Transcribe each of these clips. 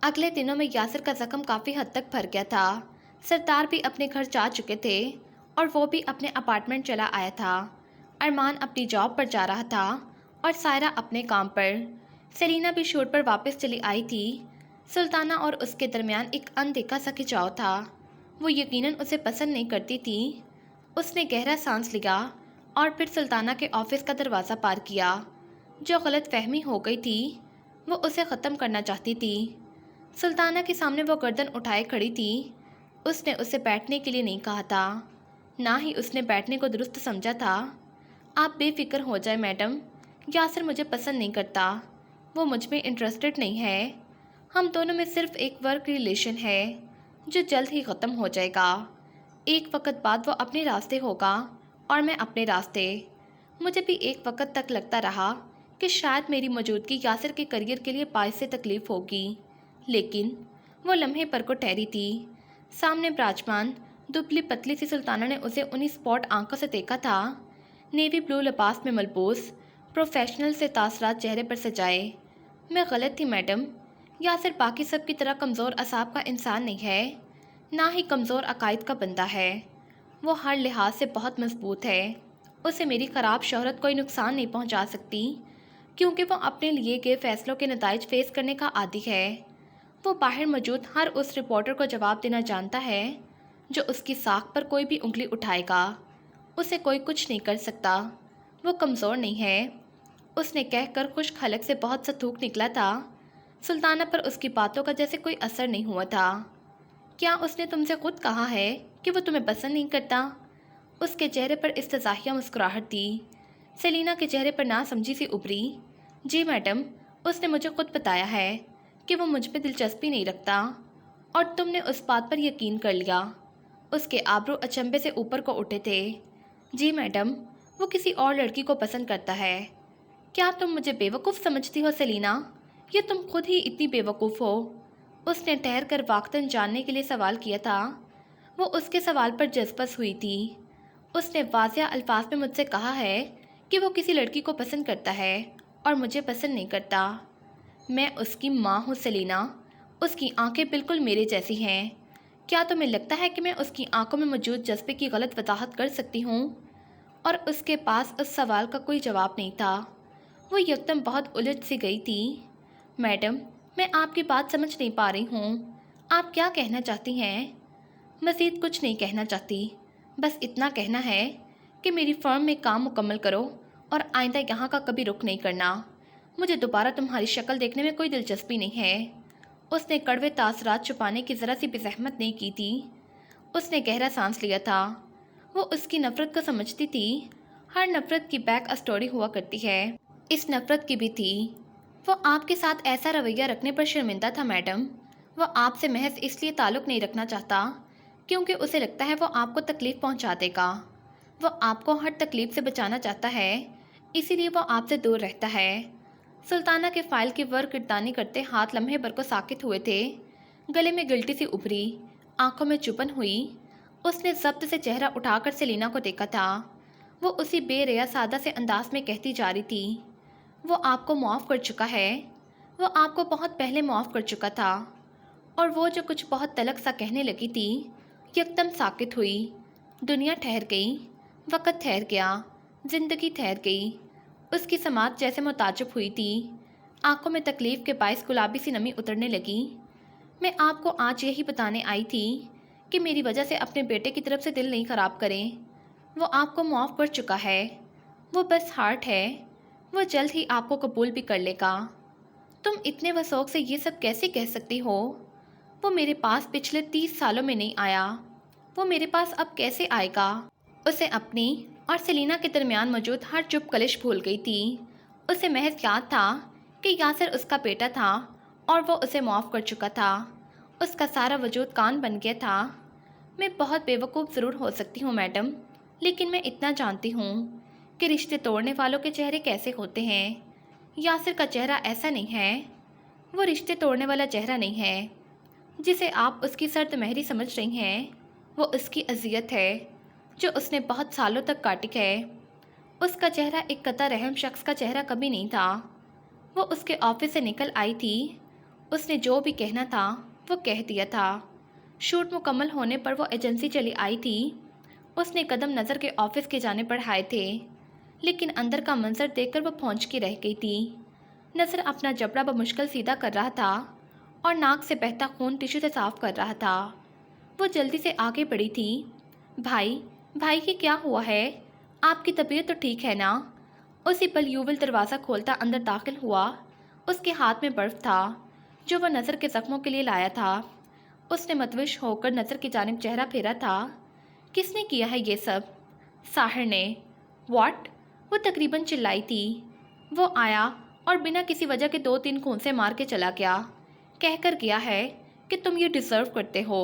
اگلے دنوں میں یاسر کا زخم کافی حد تک بھر گیا تھا۔ سردار بھی اپنے گھر جا چکے تھے اور وہ بھی اپنے اپارٹمنٹ چلا آیا تھا۔ ارمان اپنی جاب پر جا رہا تھا اور سائرہ اپنے کام پر۔ سیلینا بھی شوٹ پر واپس چلی آئی تھی۔ سلطانہ اور اس کے درمیان ایک اندیکھا سا کھچاؤ تھا۔ وہ یقیناً اسے پسند نہیں کرتی تھی۔ اس نے گہرا سانس لیا اور پھر سلطانہ کے آفس کا دروازہ پار کیا۔ جو غلط فہمی ہو گئی تھی وہ اسے ختم کرنا چاہتی تھی۔ سلطانہ کے سامنے وہ گردن اٹھائے کھڑی تھی۔ اس نے اسے بیٹھنے کے لیے نہیں کہا تھا، نہ ہی اس نے بیٹھنے کو درست سمجھا تھا۔ آپ بے فکر ہو جائے میڈم، یاسر مجھے پسند نہیں کرتا، وہ مجھ میں انٹرسٹڈ نہیں ہے۔ ہم دونوں میں صرف ایک ورک ریلیشن ہے جو جلد ہی ختم ہو جائے گا۔ ایک وقت بعد وہ اپنے راستے ہوگا اور میں اپنے راستے۔ مجھے بھی ایک وقت تک لگتا رہا کہ شاید میری موجودگی یاسر کے کریئر کے لیے باعث تکلیف ہوگی، لیکن وہ لمحے پر کو ٹھہری تھی۔ سامنے براجمان دبلی پتلی سی سلطانہ نے اسے انہی سپاٹ آنکھوں سے دیکھا تھا۔ نیوی بلو لباس میں ملبوس، پروفیشنل سے تاثرات چہرے پر سجائے۔ میں غلط تھی میڈم، یاسر باقی سب کی طرح کمزور اعصاب کا انسان نہیں ہے، نہ ہی کمزور عقائد کا بندہ ہے۔ وہ ہر لحاظ سے بہت مضبوط ہے۔ اسے میری خراب شہرت کوئی نقصان نہیں پہنچا سکتی، کیونکہ وہ اپنے لیے گئے فیصلوں کے نتائج فیس کرنے کا عادی ہے۔ وہ باہر موجود ہر اس رپورٹر کو جواب دینا جانتا ہے جو اس کی ساکھ پر کوئی بھی انگلی اٹھائے گا۔ اسے کوئی کچھ نہیں کر سکتا، وہ کمزور نہیں ہے، اس نے کہہ کر خشک حلق سے بہت سا تھوک نکلا تھا۔ سلطانہ پر اس کی باتوں کا جیسے کوئی اثر نہیں ہوا تھا۔ کیا اس نے تم سے خود کہا ہے کہ وہ تمہیں پسند نہیں کرتا؟ اس کے چہرے پر استزاحیہ مسکراہٹ تھی۔ سیلینا کے چہرے پر ناسمجھی سی ابھری۔ جی میڈم، اس نے مجھے خود بتایا ہے کہ وہ مجھ میں دلچسپی نہیں رکھتا، اور تم نے اس بات پر یقین کر لیا۔ اس کے آبرو اچنبے سے اوپر کو اٹھے تھے۔ جی میڈم، وہ کسی اور لڑکی کو پسند کرتا ہے۔ کیا تم مجھے بیوقوف سمجھتی ہو سیلینا، یا تم خود ہی اتنی بیوقوف ہو؟ اس نے ٹھہر کر واقعتاً جاننے کے لیے سوال کیا تھا۔ وہ اس کے سوال پر جذبس ہوئی تھی۔ اس نے واضح الفاظ میں مجھ سے کہا ہے کہ وہ کسی لڑکی کو پسند کرتا ہے اور مجھے پسند نہیں کرتا۔ میں اس کی ماں ہوں سیلینا، اس کی آنکھیں بالکل میرے جیسی ہیں۔ کیا تمہیں لگتا ہے کہ میں اس کی آنکھوں میں موجود جذبے کی غلط وضاحت کر سکتی ہوں؟ اور اس کے پاس اس سوال کا کوئی جواب نہیں تھا۔ وہ یکدم بہت الجھ سی گئی تھی۔ میڈم، میں آپ کی بات سمجھ نہیں پا رہی ہوں، آپ کیا کہنا چاہتی ہیں؟ مزید کچھ نہیں کہنا چاہتی، بس اتنا کہنا ہے کہ میری فرم میں کام مکمل کرو اور آئندہ یہاں کا کبھی رخ نہیں کرنا۔ مجھے دوبارہ تمہاری شکل دیکھنے میں کوئی دلچسپی نہیں ہے۔ اس نے کڑوے تاثرات چھپانے کی ذرا سی بھی زحمت نہیں کی تھی۔ اس نے گہرا سانس لیا تھا۔ وہ اس کی نفرت کو سمجھتی تھی۔ ہر نفرت کی بیک اسٹوری ہوا کرتی ہے، اس نفرت کی بھی تھی۔ وہ آپ کے ساتھ ایسا رویہ رکھنے پر شرمندہ تھا میڈم۔ وہ آپ سے محض اس لیے تعلق نہیں رکھنا چاہتا کیونکہ اسے لگتا ہے وہ آپ کو تکلیف پہنچا دے گا۔ وہ آپ کو ہر تکلیف سے بچانا چاہتا ہے، اسی لیے وہ آپ سے دور رہتا ہے۔ سلطانہ کے فائل کی ورق گردانی کرتے ہاتھ لمحے بھر کو ساکت ہوئے تھے۔ گلے میں گلٹی سی ابھری، آنکھوں میں چپن ہوئی۔ اس نے ضبط سے چہرہ اٹھا کر سیلینا کو دیکھا تھا۔ وہ اسی بے ریا سادہ سے انداز میں کہتی جا رہی تھی، وہ آپ کو معاف کر چکا ہے، وہ آپ کو بہت پہلے معاف کر چکا تھا۔ اور وہ جو کچھ بہت تلخ سا کہنے لگی تھی یکدم ساکت ہوئی۔ دنیا ٹھہر گئی، وقت ٹھہر گیا، زندگی ٹھہر گئی۔ اس کی سماعت جیسے متعجب ہوئی تھی۔ آنکھوں میں تکلیف کے باعث گلابی سی نمی اترنے لگی۔ میں آپ کو آج یہی بتانے آئی تھی کہ میری وجہ سے اپنے بیٹے کی طرف سے دل نہیں خراب کریں۔ وہ آپ کو معاف کر چکا ہے، وہ بس ہارٹ ہے، وہ جلد ہی آپ کو قبول بھی کر لے گا۔ تم اتنے وثوق سے یہ سب کیسے کہہ سکتی ہو؟ وہ میرے پاس پچھلے 30 سالوں میں نہیں آیا، وہ میرے پاس اب کیسے آئے گا؟ اسے اپنی اور سیلینا کے درمیان موجود ہر چپ کلش بھول گئی تھی۔ اسے محض یاد تھا کہ یاسر اس کا بیٹا تھا اور وہ اسے معاف کر چکا تھا۔ اس کا سارا وجود کان بن گیا تھا۔ میں بہت بے وقوف ضرور ہو سکتی ہوں میڈم، لیکن میں اتنا جانتی ہوں کہ رشتے توڑنے والوں کے چہرے کیسے ہوتے ہیں۔ یاسر کا چہرہ ایسا نہیں ہے، وہ رشتے توڑنے والا چہرہ نہیں ہے جسے آپ اس کی سرد مہری سمجھ رہی ہیں۔ وہ اس کی اذیت ہے جو اس نے بہت سالوں تک کاٹی ہے۔ اس کا چہرہ ایک قطع رحم شخص کا چہرہ کبھی نہیں تھا۔ وہ اس کے آفس سے نکل آئی تھی اس نے جو بھی کہنا تھا وہ کہہ دیا تھا۔ شوٹ مکمل ہونے پر وہ ایجنسی چلی آئی تھی۔ اس نے قدم نظر کے آفس کی جانب بڑھائے تھے، لیکن اندر کا منظر دیکھ کر وہ پھونچ کی رہ گئی تھی۔ نظر اپنا جبڑا بمشکل سیدھا کر رہا تھا اور ناک سے بہتا خون ٹشو سے صاف کر رہا تھا۔ وہ جلدی سے آگے بڑھی تھی۔ بھائی کی کیا ہوا ہے؟ آپ کی طبیعت تو ٹھیک ہے نا؟ اسی پل یوول دروازہ کھولتا اندر داخل ہوا۔ اس کے ہاتھ میں برف تھا جو وہ نظر کے زخموں کے لیے لایا تھا۔ اس نے متوش ہو کر نظر کی جانب چہرہ پھیرا تھا۔ کس نے کیا ہے یہ سب؟ ساحر نے۔ واٹ؟ وہ تقریباً چلائی تھی۔ وہ آیا اور بنا کسی وجہ کے 2-3 کونسے مار کے چلا گیا، کہہ کر گیا ہے کہ تم یہ ڈیزرو کرتے ہو۔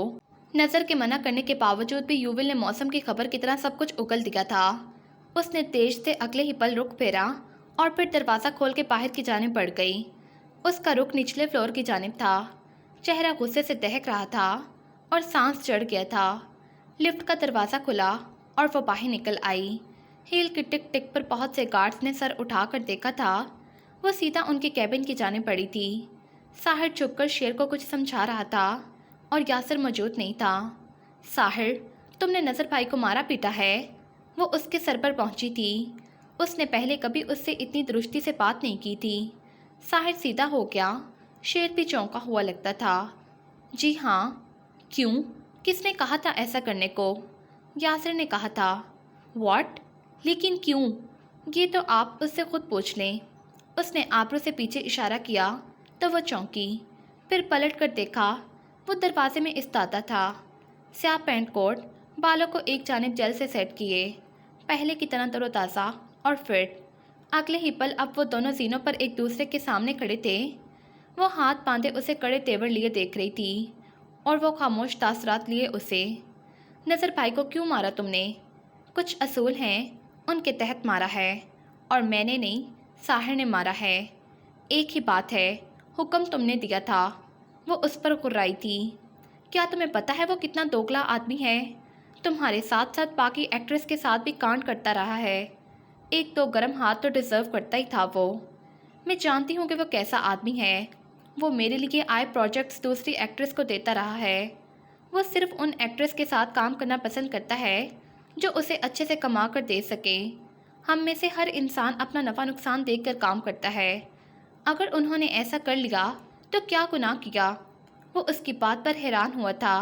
نظر کے منع کرنے کے باوجود بھی یوول نے موسم کی خبر کی طرح سب کچھ اگل دیا تھا۔ اس نے تیز سے اگلے ہی پل رخ پھیرا اور پھر دروازہ کھول کے باہر کی جانب بڑھ گئی۔ اس کا رخ نچلے فلور کی جانب تھا۔ چہرہ غصے سے دہک رہا تھا اور سانس چڑھ گیا تھا۔ لفٹ کا دروازہ کھلا اور وہ باہر نکل آئی۔ ہیل کی ٹک ٹک پر بہت سے گارڈز نے سر اٹھا کر دیکھا تھا۔ وہ سیدھا ان کے کیبن کی جانب بڑھی تھی۔ ساحر چھپ کر شیر کو کچھ سمجھا رہا تھا اور یاسر موجود نہیں تھا۔ ساحر، تم نے نظر بھائی کو مارا پیٹا ہے؟ وہ اس کے سر پر پہنچی تھی۔ اس نے پہلے کبھی اس سے اتنی درستی سے بات نہیں کی تھی۔ ساحر سیدھا ہو گیا۔ شیر بھی چونکا ہوا لگتا تھا۔ جی ہاں۔ کیوں؟ کس نے کہا تھا ایسا کرنے کو؟ یاسر نے کہا تھا۔ واٹ؟ لیکن کیوں؟ یہ تو آپ اس سے خود پوچھ لیں۔ اس نے آبرو سے پیچھے اشارہ کیا تو وہ چونکی، پھر پلٹ کر دیکھا۔ وہ دروازے میں استادہ تھا، سیاہ پینٹ کوٹ، بالوں کو ایک جانب جل سے سیٹ کیے، پہلے کی طرح تر و تازہ اور فٹ۔ اگلے ہی پل اب وہ دونوں زینوں پر ایک دوسرے کے سامنے کھڑے تھے۔ وہ ہاتھ باندھے اسے کڑے تیور لیے دیکھ رہی تھی اور وہ خاموش تاثرات لیے اسے۔ نظر بھائی کو کیوں مارا تم نے؟ کچھ اصول ہیں، ان کے تحت مارا ہے، اور میں نے نہیں، ساحر نے مارا ہے۔ ایک ہی بات ہے، حکم تم نے دیا تھا۔ وہ اس پر غرائی تھی۔ کیا تمہیں پتہ ہے وہ کتنا دوگلا آدمی ہے؟ تمہارے ساتھ ساتھ باقی ایکٹریس کے ساتھ بھی کانڈ کرتا رہا ہے۔ 1-2 گرم ہاتھ تو ڈیزرو کرتا ہی تھا وہ۔ میں جانتی ہوں کہ وہ کیسا آدمی ہے۔ وہ میرے لیے آئے پروجیکٹس دوسری ایکٹریس کو دیتا رہا ہے۔ وہ صرف ان ایکٹریس کے ساتھ کام کرنا پسند کرتا ہے جو اسے اچھے سے کما کر دے سکے۔ ہم میں سے ہر انسان اپنا نفع نقصان دیکھ کر کام کرتا ہے۔ اگر انہوں نے ایسا کر لیا تو کیا گناہ کیا؟ وہ اس کی بات پر حیران ہوا تھا۔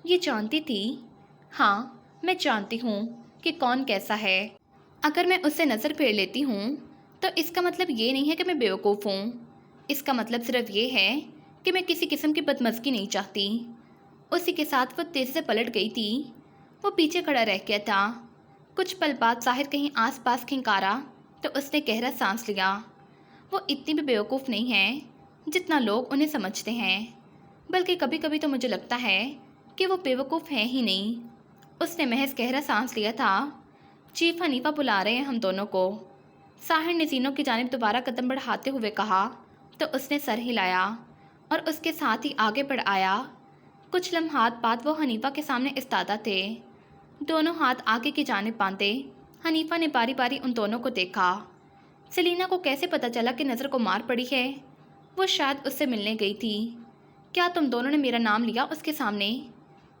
یہ جانتی تھی؟ ہاں، میں جانتی ہوں کہ کون کیسا ہے۔ اگر میں اس سے نظر پھیر لیتی ہوں تو اس کا مطلب یہ نہیں ہے کہ میں بیوقوف ہوں۔ اس کا مطلب صرف یہ ہے کہ میں کسی قسم کی بدمزگی نہیں چاہتی۔ اسی کے ساتھ وہ تیزی سے پلٹ گئی تھی۔ وہ پیچھے کھڑا رہ گیا تھا۔ کچھ پل بعد ظاہر کہیں آس پاس کھنکارا تو اس نے گہرا سانس لیا۔ وہ اتنی بھی بیوقوف نہیں ہے جتنا لوگ انہیں سمجھتے ہیں، بلکہ کبھی کبھی تو مجھے لگتا ہے کہ وہ بیوقوف ہیں ہی نہیں۔ اس نے محض گہرا سانس لیا تھا۔ چیف حنیفہ بلا رہے ہیں ہم دونوں کو، ساحر نے زینوں کی جانب دوبارہ قدم بڑھاتے ہوئے کہا تو اس نے سر ہلایا اور اس کے ساتھ ہی آگے بڑھ آیا۔ کچھ لمحات بعد وہ حنیفہ کے سامنے استادہ تھے، دونوں ہاتھ آگے کی جانب باندھے۔ حنیفہ نے باری باری ان دونوں کو دیکھا۔ سلینا کو کیسے پتہ چلا کہ نظر کو مار پڑی ہے؟ وہ شاید اس سے ملنے گئی تھی۔ کیا تم دونوں نے میرا نام لیا اس کے سامنے؟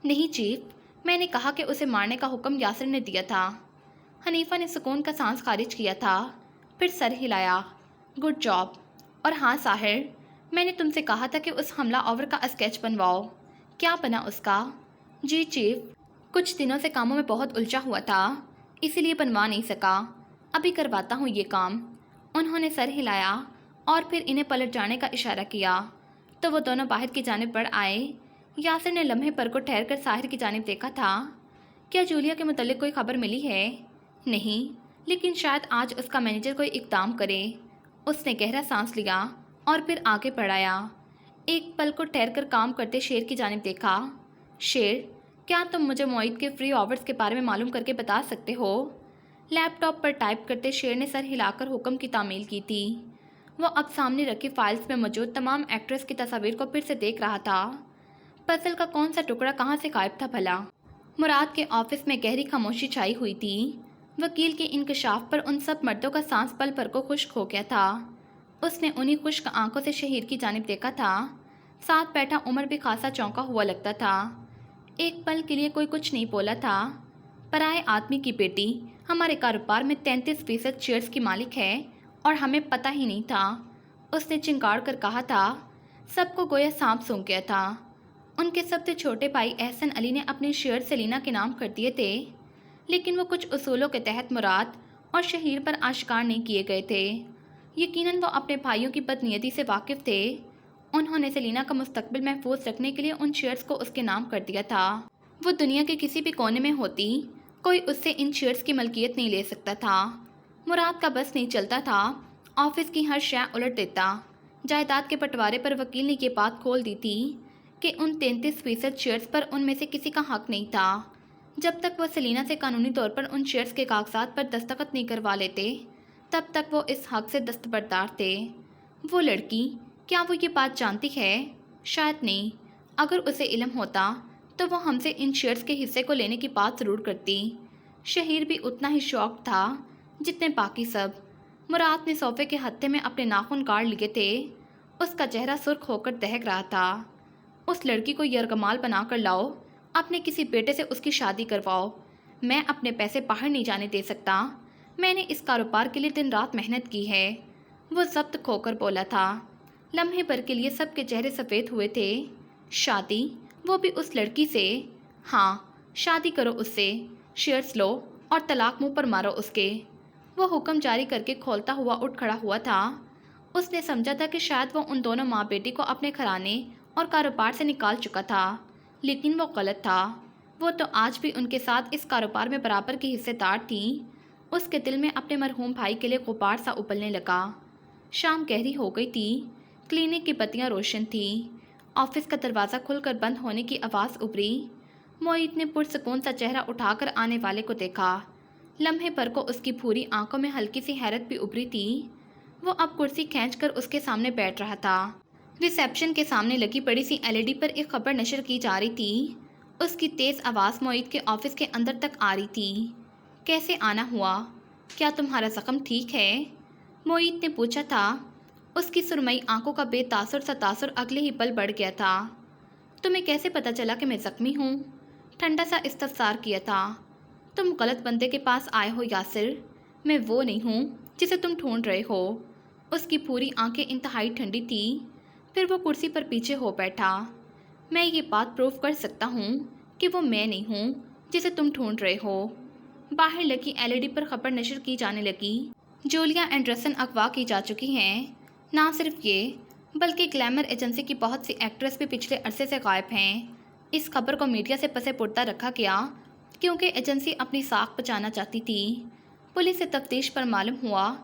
نہیں چیف، میں نے کہا کہ اسے مارنے کا حکم یاسر نے دیا تھا۔ حنیفہ نے سکون کا سانس خارج کیا تھا، پھر سر ہلایا۔ Good job. اور ہاں ساحر، میں نے تم سے کہا تھا کہ اس حملہ آور کا اسکیچ بنواؤ، کیا بنا اس کا؟ جی چیف، کچھ دنوں سے کاموں میں بہت الجھا ہوا تھا، اسی لیے بنوا نہیں سکا، ابھی کرواتا ہوں یہ کام۔ انہوں نے سر ہلایا اور پھر انہیں پلٹ جانے کا اشارہ کیا تو وہ دونوں باہر کی جانب بڑھ آئے۔ یاسر نے لمحے پر کو ٹھہر کر ساحر کی جانب دیکھا تھا۔ کیا جولیا کے متعلق کوئی خبر ملی ہے؟ نہیں، لیکن شاید آج اس کا مینیجر کوئی اقدام کرے۔ اس نے گہرا سانس لیا اور پھر آگے بڑھایا۔ ایک پل کو ٹھہر کر کام کرتے شیر کی جانب دیکھا۔ شیر، کیا تم مجھے معید کے فری آورز کے بارے میں معلوم کر کے بتا سکتے ہو؟ لیپ ٹاپ پر ٹائپ کرتے شیر نے سر ہلا کر حکم کی تعمیل کی تھی۔ وہ اب سامنے رکھی فائلز میں موجود تمام ایکٹریس کی تصاویر کو پھر سے دیکھ رہا تھا۔ پزل کا کون سا ٹکڑا کہاں سے غائب تھا بھلا؟ مراد کے آفس میں گہری خاموشی چھائی ہوئی تھی۔ وکیل کے انکشاف پر ان سب مردوں کا سانس پل پر کو خشک ہو گیا تھا۔ اس نے انہی خشک آنکھوں سے شہیر کی جانب دیکھا تھا ساتھ بیٹھا عمر بھی خاصا چونکا ہوا لگتا تھا۔ ایک پل کے لیے کوئی کچھ نہیں بولا تھا۔ پرائے آدمی کی بیٹی ہمارے کاروبار میں 33% شیئرز کی مالک ہے اور ہمیں پتہ ہی نہیں تھا، اس نے چنگاڑ کر کہا تھا۔ سب کو گویا سانپ سونگھ گیا تھا۔ ان کے سب سے چھوٹے بھائی احسن علی نے اپنے شیئر سلینا کے نام کر دیے تھے، لیکن وہ کچھ اصولوں کے تحت مراد اور شہیر پر آشکار نہیں کیے گئے تھے۔ یقیناً وہ اپنے بھائیوں کی بدنیتی سے واقف تھے۔ انہوں نے سلینا کا مستقبل محفوظ رکھنے کے لیے ان شیئرز کو اس کے نام کر دیا تھا۔ وہ دنیا کے کسی بھی کونے میں ہوتی، کوئی اس سے ان شیئرز کی ملکیت نہیں لے سکتا تھا۔ مراد کا بس نہیں چلتا تھا، آفس کی ہر شے الٹ دیتا۔ جائیداد کے بٹوارے پر وکیل نے یہ بات کھول دی تھی کہ ان 33% شیئرز پر ان میں سے کسی کا حق نہیں تھا۔ جب تک وہ سلینا سے قانونی طور پر ان شیئرز کے کاغذات پر دستخط نہیں کروا لیتے، تب تک وہ اس حق سے دستبردار تھے۔ وہ لڑکی، کیا وہ یہ بات جانتی ہے؟ شاید نہیں۔ اگر اسے علم ہوتا تو وہ ہم سے ان شیئرز کے حصے کو لینے کی بات ضرور کرتی۔ شہیر بھی اتنا ہی شوق تھا جتنے باقی سب۔ مراد نے صوفے کے ہتھے میں اپنے ناخن کاٹ لیے تھے۔ اس کا چہرہ سرخ ہو کر دہک رہا تھا۔ اس لڑکی کو یرغمال بنا کر لاؤ، اپنے کسی بیٹے سے اس کی شادی کرواؤ۔ میں اپنے پیسے باہر نہیں جانے دے سکتا۔ میں نے اس کاروبار کے لیے دن رات محنت کی ہے، وہ ضبط کھو کر بولا تھا۔ لمحے بھر کے لیے سب کے چہرے سفید ہوئے تھے۔ شادی؟ وہ بھی اس لڑکی سے؟ ہاں، شادی کرو اس سے، شیئرز لو اور طلاق منہ پر مارو اس کے۔ وہ حکم جاری کر کے کھولتا ہوا اٹھ کھڑا ہوا تھا۔ اس نے سمجھا تھا کہ شاید وہ ان دونوں ماں بیٹی کو اپنے گھرانے اور کاروبار سے نکال چکا تھا، لیکن وہ غلط تھا۔ وہ تو آج بھی ان کے ساتھ اس کاروبار میں برابر کی حصے دار تھی۔ اس کے دل میں اپنے مرحوم بھائی کے لیے غبار سا ابلنے لگا۔ شام گہری ہو گئی تھی، کلینک کی بتیاں روشن تھیں۔ آفس کا دروازہ کھل کر بند ہونے کی آواز ابھری۔ معید نے پرسکون سا چہرہ اٹھا کر آنے والے کو دیکھا۔ لمحے پر کو اس کی پھوری آنکھوں میں ہلکی سی حیرت بھی ابھری تھی۔ وہ اب کرسی کھینچ کر اس کے سامنے بیٹھ رہا تھا۔ ریسیپشن کے سامنے لگی بڑی سی LED پر ایک خبر نشر کی جا رہی تھی۔ اس کی تیز آواز معید کے آفس کے اندر تک آ رہی تھی۔ کیسے آنا ہوا؟ کیا تمہارا زخم ٹھیک ہے؟ معید نے پوچھا تھا۔ اس کی سرمئی آنکھوں کا بے تاثر سا تاثر اگلے ہی پل بڑھ گیا تھا۔ تمہیں کیسے پتہ چلا کہ میں زخمی ہوں؟ ٹھنڈا سا استفسار کیا تھا۔ تم غلط بندے کے پاس آئے ہو یاسر، میں وہ نہیں ہوں جسے تم ڈھونڈ رہے ہو۔ اس کی پوری آنکھیں انتہائی ٹھنڈی تھیں۔ پھر وہ کرسی پر پیچھے ہو بیٹھا۔ میں یہ بات پروف کر سکتا ہوں کہ وہ میں نہیں ہوں جسے تم ڈھونڈ رہے ہو۔ باہر لگی LED پر خبر نشر کی جانے لگی۔ جولیا اینڈرسن اغوا کی جا چکی ہیں۔ نہ صرف یہ، بلکہ گلیمر ایجنسی کی بہت سی ایکٹریس بھی پچھلے عرصے سے غائب ہیں۔ اس خبر کو میڈیا سے پس پردہ رکھا گیا کیونکہ ایجنسی اپنی ساکھ بچانا چاہتی تھی۔ پولیس سے تفتیش پر معلوم ہوا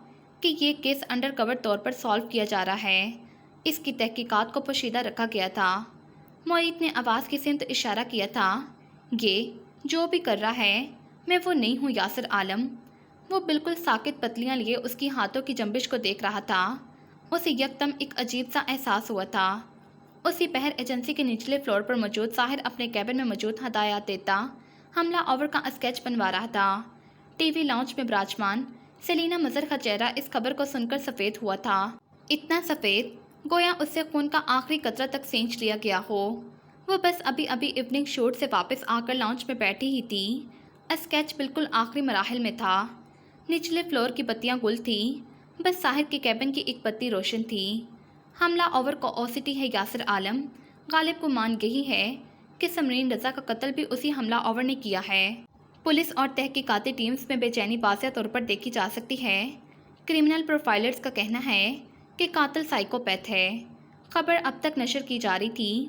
کہ یہ کیس انڈر کور طور پر سالو کیا جا رہا ہے۔ اس کی تحقیقات کو پوشیدہ رکھا گیا تھا۔ معید نے آواز کی سمت اشارہ کیا تھا۔ یہ جو بھی کر رہا ہے، میں وہ نہیں ہوں یاسر عالم۔ وہ بالکل ساکت پتلیاں لیے اس کی ہاتھوں کی جنبش کو دیکھ رہا تھا۔ اسے یکدم ایک عجیب سا احساس ہوا تھا۔ اسی پہر ایجنسی کے نچلے فلور پر موجود ساحر اپنے کیبن میں موجود ہدایات دیتا حملہ آور کا اسکیچ بنوا رہا تھا۔ ٹی وی لاؤنج میں براجمان سلینا مظہر کا چہرہ اس خبر کو سن کر سفید ہوا تھا۔ اتنا سفید گویا اس سے خون کا آخری قطرہ تک سینچ لیا گیا ہو۔ وہ بس ابھی ایوننگ شوٹ سے واپس آ کر لاؤنج میں بیٹھی ہی تھی۔ اسکیچ بالکل آخری مراحل میں تھا۔ نچلے فلور کی بتیاں گل تھیں، بس ساحر کے کیبن کی ایک بتی روشن تھی۔ حملہ آور کو اوسٹی ہے یاسر عالم۔ غالب کو مان گئی ہے کہ سمرین رضا کا قتل بھی اسی حملہ آور نے کیا ہے۔ پولیس اور تحقیقاتی ٹیمز میں بے چینی واضح طور پر دیکھی جا سکتی ہے۔ کرمنل پروفائلرز کا کہنا ہے کہ قاتل سائیکوپیتھ ہے۔ خبر اب تک نشر کی جا رہی تھی۔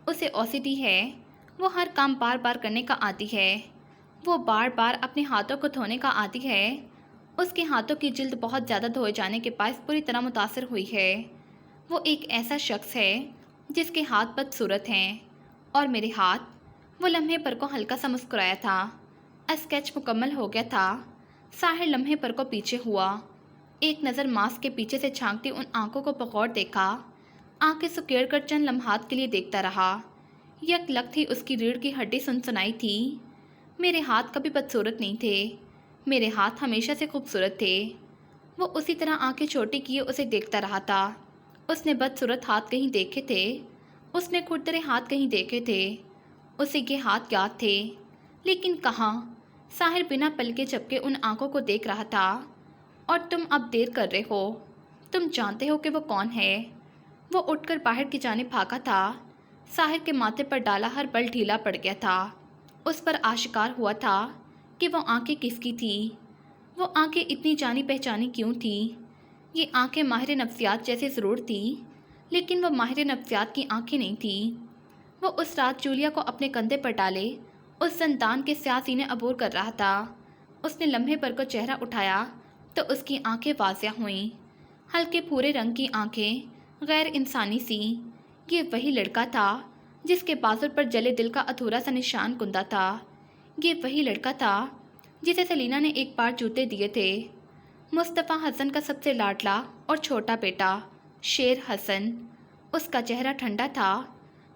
اسے اوسٹی ہے۔ وہ ہر کام بار بار کرنے کا عادی ہے۔ وہ بار بار اپنے ہاتھوں کو دھونے کا عادی ہے۔ اس کے ہاتھوں کی جلد بہت زیادہ دھوئے جانے کے باعث پوری طرح متاثر ہوئی ہے۔ وہ ایک ایسا شخص ہے جس کے ہاتھ بدصورت ہیں، اور میرے ہاتھ۔ وہ لمحے پر کو ہلکا سا مسکرایا تھا۔ اسکیچ مکمل ہو گیا تھا۔ ساحر لمحے پر کو پیچھے ہوا۔ ایک نظر ماسک کے پیچھے سے جھانکتی ان آنکھوں کو بغور دیکھا۔ آنکھیں سکیڑ کر چند لمحات کے لیے دیکھتا رہا۔ یک لخت ہی اس کی ریڑھ کی ہڈی سنسنائی تھی۔ میرے ہاتھ کبھی بدصورت نہیں تھے۔ میرے ہاتھ ہمیشہ سے خوبصورت تھے۔ وہ اسی طرح آنکھیں چھوٹی کیے اسے دیکھتا رہا تھا۔ اس نے بدصورت ہاتھ کہیں دیکھے تھے؟ اس نے کھردرے ہاتھ کہیں دیکھے تھے، اسے یہ ہاتھ یاد تھے، لیکن کہاں؟ ساحر بنا پلکے جھپکے ان آنکھوں کو دیکھ رہا تھا۔ اور تم اب دیر کر رہے ہو، تم جانتے ہو کہ وہ کون ہے؟ وہ اٹھ کر باہر کی جانب بھاگا تھا۔ ساحر کے ماتھے پر ڈالا ہر بل ڈھیلا پڑ گیا تھا۔ اس پر آشکار ہوا تھا کہ وہ آنکھیں کس کی تھی، وہ آنکھیں اتنی جانی پہچانی کیوں تھی؟ یہ آنکھیں ماہر نفسیات جیسے ضرور تھی، لیکن وہ ماہر نفسیات کی آنکھیں نہیں تھیں۔ وہ اس رات جولیا کو اپنے کندھے پر ڈالے اس زندان کے سیاہ سینے عبور کر رہا تھا۔ اس نے لمحے بھر کو چہرہ اٹھایا تو اس کی آنکھیں واضح ہوئیں، ہلکے بھورے رنگ کی آنکھیں، غیر انسانی سی۔ یہ وہی لڑکا تھا جس کے بازو پر جلے دل کا ادھورا سا نشان گندا تھا۔ یہ وہی لڑکا تھا جسے سلینا نے ایک بار جوتے دیے تھے۔ مصطفیٰ حسن کا سب سے لاڈلا اور چھوٹا بیٹا، شیر حسن۔ اس کا چہرہ ٹھنڈا تھا،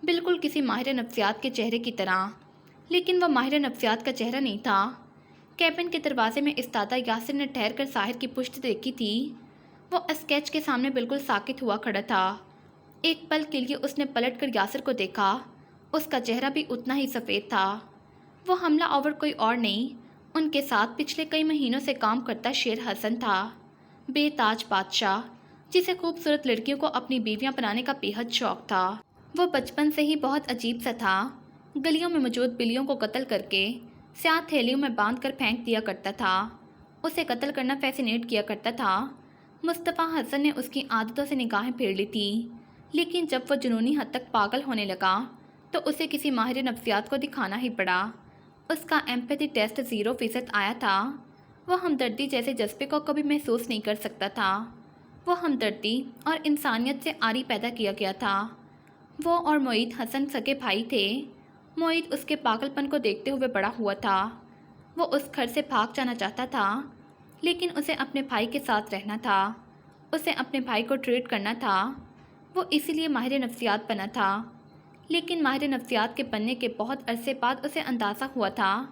بالکل کسی ماہر نفسیات کے چہرے کی طرح، لیکن وہ ماہر نفسیات کا چہرہ نہیں تھا۔ کیبن کے دروازے میں استادہ یاسر نے ٹھہر کر ساحر کی پشت دیکھی تھی۔ وہ اسکیچ کے سامنے بالکل ساکت ہوا کھڑا تھا۔ ایک پل کے لیے اس نے پلٹ کر یاسر کو دیکھا، اس کا چہرہ بھی اتنا ہی سفید تھا۔ وہ حملہ آور کوئی اور نہیں، ان کے ساتھ پچھلے کئی مہینوں سے کام کرتا شیر حسن تھا، بے تاج بادشاہ، جسے خوبصورت لڑکیوں کو اپنی بیویاں بنانے کا بے حد شوق تھا۔ وہ بچپن سے ہی بہت عجیب سا تھا، گلیوں میں موجود بلیوں کو قتل کر کے سیاہ تھیلیوں میں باندھ کر پھینک دیا کرتا تھا۔ اسے قتل کرنا فیسینیٹ کیا کرتا تھا۔ مصطفیٰ حسن نے اس کی عادتوں سے نگاہیں پھیر لی تھی، لیکن جب وہ جنونی حد تک پاگل ہونے لگا تو اسے کسی ماہر نفسیات کو دکھانا ہی پڑا۔ اس کا ایمپیتھی ٹیسٹ 0% آیا تھا۔ وہ ہمدردی جیسے جذبے کو کبھی محسوس نہیں کر سکتا تھا۔ وہ ہمدردی اور انسانیت سے عاری پیدا کیا گیا تھا۔ وہ اور معید حسن سگے بھائی تھے۔ معید اس کے پاگل پن کو دیکھتے ہوئے بڑا ہوا تھا۔ وہ اس گھر سے بھاگ جانا چاہتا تھا، لیکن اسے اپنے بھائی کے ساتھ رہنا تھا، اسے اپنے بھائی کو ٹریٹ کرنا تھا۔ وہ اسی لیے ماہر نفسیات بنا تھا، لیکن ماہر نفسیات کے بننے کے بہت عرصے بعد اسے اندازہ ہوا تھا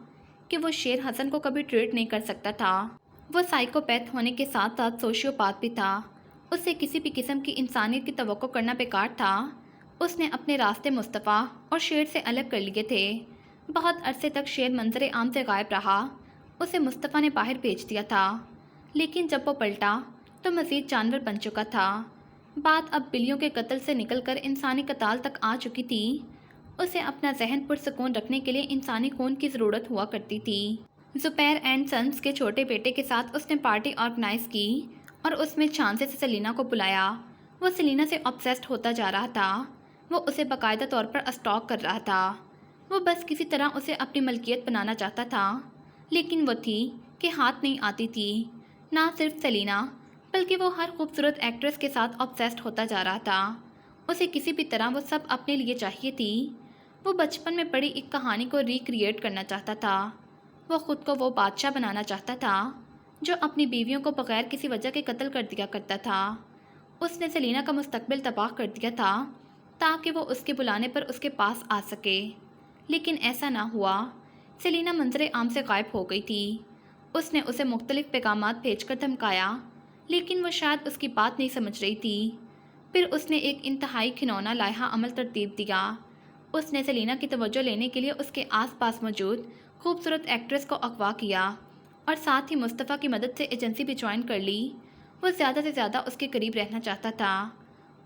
کہ وہ شیر حسن کو کبھی ٹریٹ نہیں کر سکتا تھا۔ وہ سائیکوپیتھ ہونے کے ساتھ ساتھ سوشیوپاتھ بھی تھا۔ اس سے کسی بھی قسم کی انسانیت کی توقع کرنا بیکار تھا۔ اس نے اپنے راستے مصطفیٰ اور شیر سے الگ کر لیے تھے۔ بہت عرصے تک شیر منظر عام سے غائب رہا، اسے مصطفیٰ نے باہر بھیج دیا تھا، لیکن جب وہ پلٹا تو مزید جانور بن چکا تھا۔ بات اب بلیوں کے قتل سے نکل کر انسانی قتال تک آ چکی تھی۔ اسے اپنا ذہن پرسکون رکھنے کے لیے انسانی خون کی ضرورت ہوا کرتی تھی۔ زبیر اینڈ سنس کے چھوٹے بیٹے کے ساتھ اس نے پارٹی آرگنائز کی اور اس میں چھانسے سے سلینا کو بلایا۔ وہ سلینا سے آبسیسڈ ہوتا جا رہا تھا، وہ اسے باقاعدہ طور پر اسٹاک کر رہا تھا۔ وہ بس کسی طرح اسے اپنی ملکیت بنانا چاہتا تھا، لیکن وہ تھی کہ ہاتھ نہیں آتی تھی۔ نہ صرف سلینا بلکہ وہ ہر خوبصورت ایکٹریس کے ساتھ آبسیسڈ ہوتا جا رہا تھا۔ اسے کسی بھی طرح وہ سب اپنے لیے چاہیے تھی۔ وہ بچپن میں پڑھی ایک کہانی کو ریکریٹ کرنا چاہتا تھا۔ وہ خود کو وہ بادشاہ بنانا چاہتا تھا جو اپنی بیویوں کو بغیر کسی وجہ کے قتل کر دیا کرتا تھا۔ اس نے سلینا کا مستقبل تباہ کر دیا تھا تاکہ وہ اس کے بلانے پر اس کے پاس آ سکے، لیکن ایسا نہ ہوا۔ سلینا منظر عام سے غائب ہو گئی تھی۔ اس نے اسے مختلف پیغامات بھیج کر دھمکایا، لیکن وہ شاید اس کی بات نہیں سمجھ رہی تھی۔ پھر اس نے ایک انتہائی گھناؤنا لائحہ عمل ترتیب دیا۔ اس نے سلینا کی توجہ لینے کے لیے اس کے آس پاس موجود خوبصورت ایکٹریس کو اغوا کیا اور ساتھ ہی مصطفیٰ کی مدد سے ایجنسی بھی جوائن کر لی۔ وہ زیادہ سے زیادہ اس کے قریب رہنا چاہتا تھا۔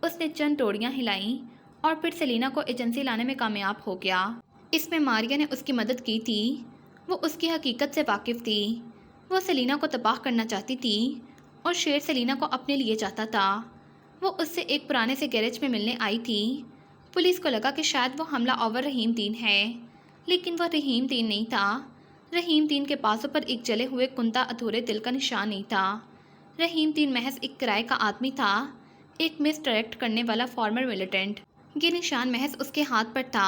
اس نے چند ٹوڑیاں ہلائیں اور پھر سلینا کو ایجنسی لانے میں کامیاب ہو گیا۔ اس میں ماریا نے اس کی مدد کی تھی۔ وہ اس کی حقیقت سے واقف تھی۔ وہ سلینا کو تباہ کرنا چاہتی تھی اور شیر سلینا کو اپنے لیے چاہتا تھا۔ وہ اس سے ایک پرانے سے گیریج میں ملنے آئی تھی۔ پولیس کو لگا کہ شاید وہ حملہ آور رحیم دین ہے، لیکن وہ رحیم دین نہیں تھا۔ رحیم دین کے بازو پر ایک جلے ہوئے کندہ ادھورے دل کا نشان نہیں تھا۔ رحیم دین محض ایک کرائے کا آدمی تھا، ایک مس ڈائریکٹ کرنے والا فارمر ملیٹنٹ۔ یہ نشان محض اس کے ہاتھ پر تھا۔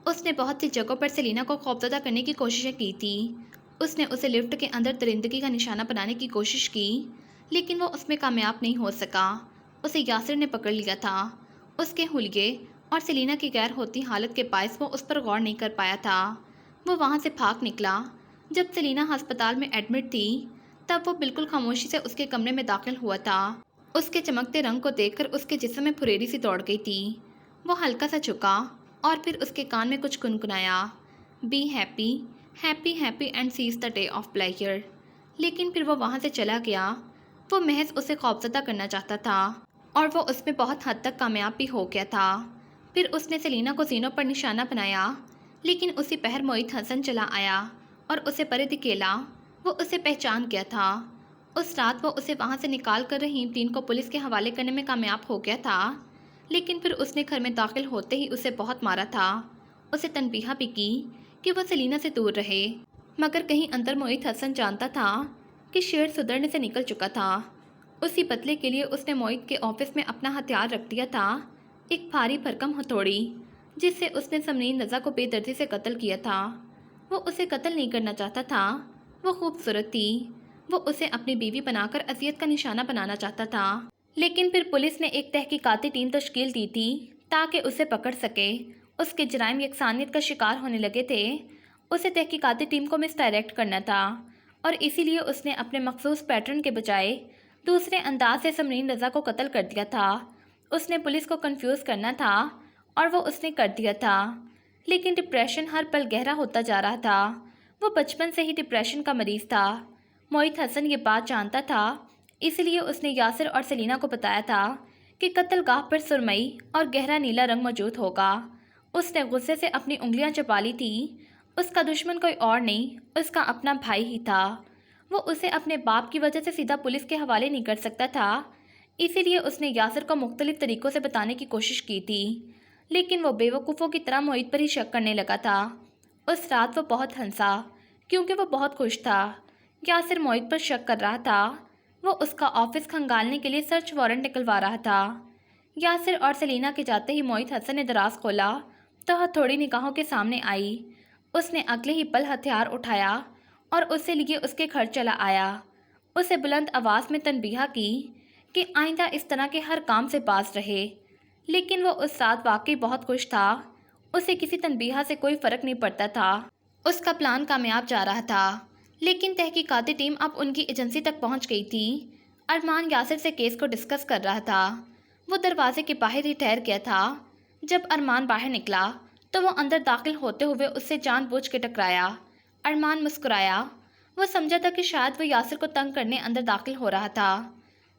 اس نے بہت سی جگہوں پر سلینا کو خوفزدہ کرنے کی کوششیں کی تھی۔ اس نے اسے لفٹ کے اندر درندگی کا نشانہ بنانے کی کوشش کی، لیکن وہ اس میں کامیاب نہیں ہو سکا۔ اسے یاسر نے پکڑ لیا تھا۔ اس کے حلیے اور سلینا کی غیر ہوتی حالت کے باعث وہ اس پر غور نہیں کر پایا تھا۔ وہ وہاں سے بھاگ نکلا۔ جب سلینا ہسپتال میں ایڈمٹ تھی تب وہ بالکل خاموشی سے اس کے کمرے میں داخل ہوا تھا۔ اس کے چمکتے رنگ کو دیکھ کر اس کے جسم میں پھریری سی دوڑ گئی تھی۔ وہ ہلکا سا جھکا اور پھر اس کے کان میں کچھ گنگنایا، be happy happy happy and Cs the day of pleasure. لیکن پھر وہ وہاں سے چلا گیا۔ وہ محض اسے خوفزدہ کرنا چاہتا تھا اور وہ اس میں بہت حد تک کامیاب بھی ہو گیا تھا۔ پھر اس نے سیلینا کو زینوں پر نشانہ بنایا، لیکن اسی پہر معید حسن چلا آیا اور اسے پرے دھکیلا۔ وہ اسے پہچان گیا تھا۔ اس رات وہ اسے وہاں سے نکال کر رحیم دین کو پولیس کے حوالے کرنے میں کامیاب ہو گیا تھا، لیکن پھر اس نے گھر میں داخل ہوتے ہی اسے بہت مارا تھا۔ اسے تنبیہ بھی کی کہ وہ سیلینا سے دور رہے، مگر کہیں اندر معید حسن جانتا تھا کہ شیر سدھرنے سے نکل چکا تھا۔ اسی بدلے کے لیے اس نے معید کے آفس میں اپنا ہتھیار رکھ دیا تھا، ایک بھاری بھرکم ہتھوڑی، جس سے اس نے سمرین رضا کو بے دردی سے قتل کیا تھا۔ وہ اسے قتل نہیں کرنا چاہتا تھا، وہ خوبصورت تھی، وہ اسے اپنی بیوی بنا کر اذیت کا نشانہ بنانا چاہتا تھا۔ لیکن پھر پولیس نے ایک تحقیقاتی ٹیم تشکیل دی تھی تاکہ اسے پکڑ سکے۔ اس کے جرائم یکسانیت کا شکار ہونے لگے تھے۔ اسے تحقیقاتی ٹیم کو مس ڈائریکٹ کرنا تھا اور اسی لیے اس نے اپنے مخصوص پیٹرن کے بجائے دوسرے انداز سے سمرین رضا کو قتل کر دیا تھا۔ اس نے پولیس کو کنفیوز کرنا تھا اور وہ اس نے کر دیا تھا، لیکن ڈپریشن ہر پل گہرا ہوتا جا رہا تھا۔ وہ بچپن سے ہی ڈپریشن کا مریض تھا۔ معید حسن یہ بات جانتا تھا، اس لیے اس نے یاسر اور سیلینا کو بتایا تھا کہ قتل گاہ پر سرمئی اور گہرا نیلا رنگ موجود ہوگا۔ اس نے غصے سے اپنی انگلیاں چبا لی تھی۔ اس کا دشمن کوئی اور نہیں، اس کا اپنا بھائی ہی تھا۔ وہ اسے اپنے باپ کی وجہ سے سیدھا پولیس کے حوالے نہیں کر سکتا تھا، اسی لیے اس نے یاسر کو مختلف طریقوں سے بتانے کی کوشش کی تھی، لیکن وہ بے وقوفوں کی طرح معید پر ہی شک کرنے لگا تھا۔ اس رات وہ بہت ہنسا کیونکہ وہ بہت خوش تھا۔ یاسر معید پر شک کر رہا تھا، وہ اس کا آفس کھنگالنے کے لیے سرچ وارنٹ نکلوا رہا تھا۔ یاسر اور سیلینا کے جاتے ہی معید حسن نے دراز کھولا تو ہتھوڑی نگاہوں کے سامنے آئی۔ اس نے اگلے ہی پل ہتھیار اٹھایا اور اسے لیے اس کے گھر چلا آیا۔ اسے بلند آواز میں تنبیہ کی کہ آئندہ اس طرح کے ہر کام سے باز رہے، لیکن وہ اس رات واقعی بہت خوش تھا۔ اسے کسی تنبیہ سے کوئی فرق نہیں پڑتا تھا۔ اس کا پلان کامیاب جا رہا تھا، لیکن تحقیقاتی ٹیم اب ان کی ایجنسی تک پہنچ گئی تھی۔ ارمان یاسر سے کیس کو ڈسکس کر رہا تھا۔ وہ دروازے کے باہر ہی ٹھہر گیا تھا۔ جب ارمان باہر نکلا تو وہ اندر داخل ہوتے ہوئے اس سے جان بوجھ کے ٹکرایا۔ ارمان مسکرایا۔ وہ سمجھا تھا کہ شاید وہ یاسر کو تنگ کرنے اندر داخل ہو رہا تھا،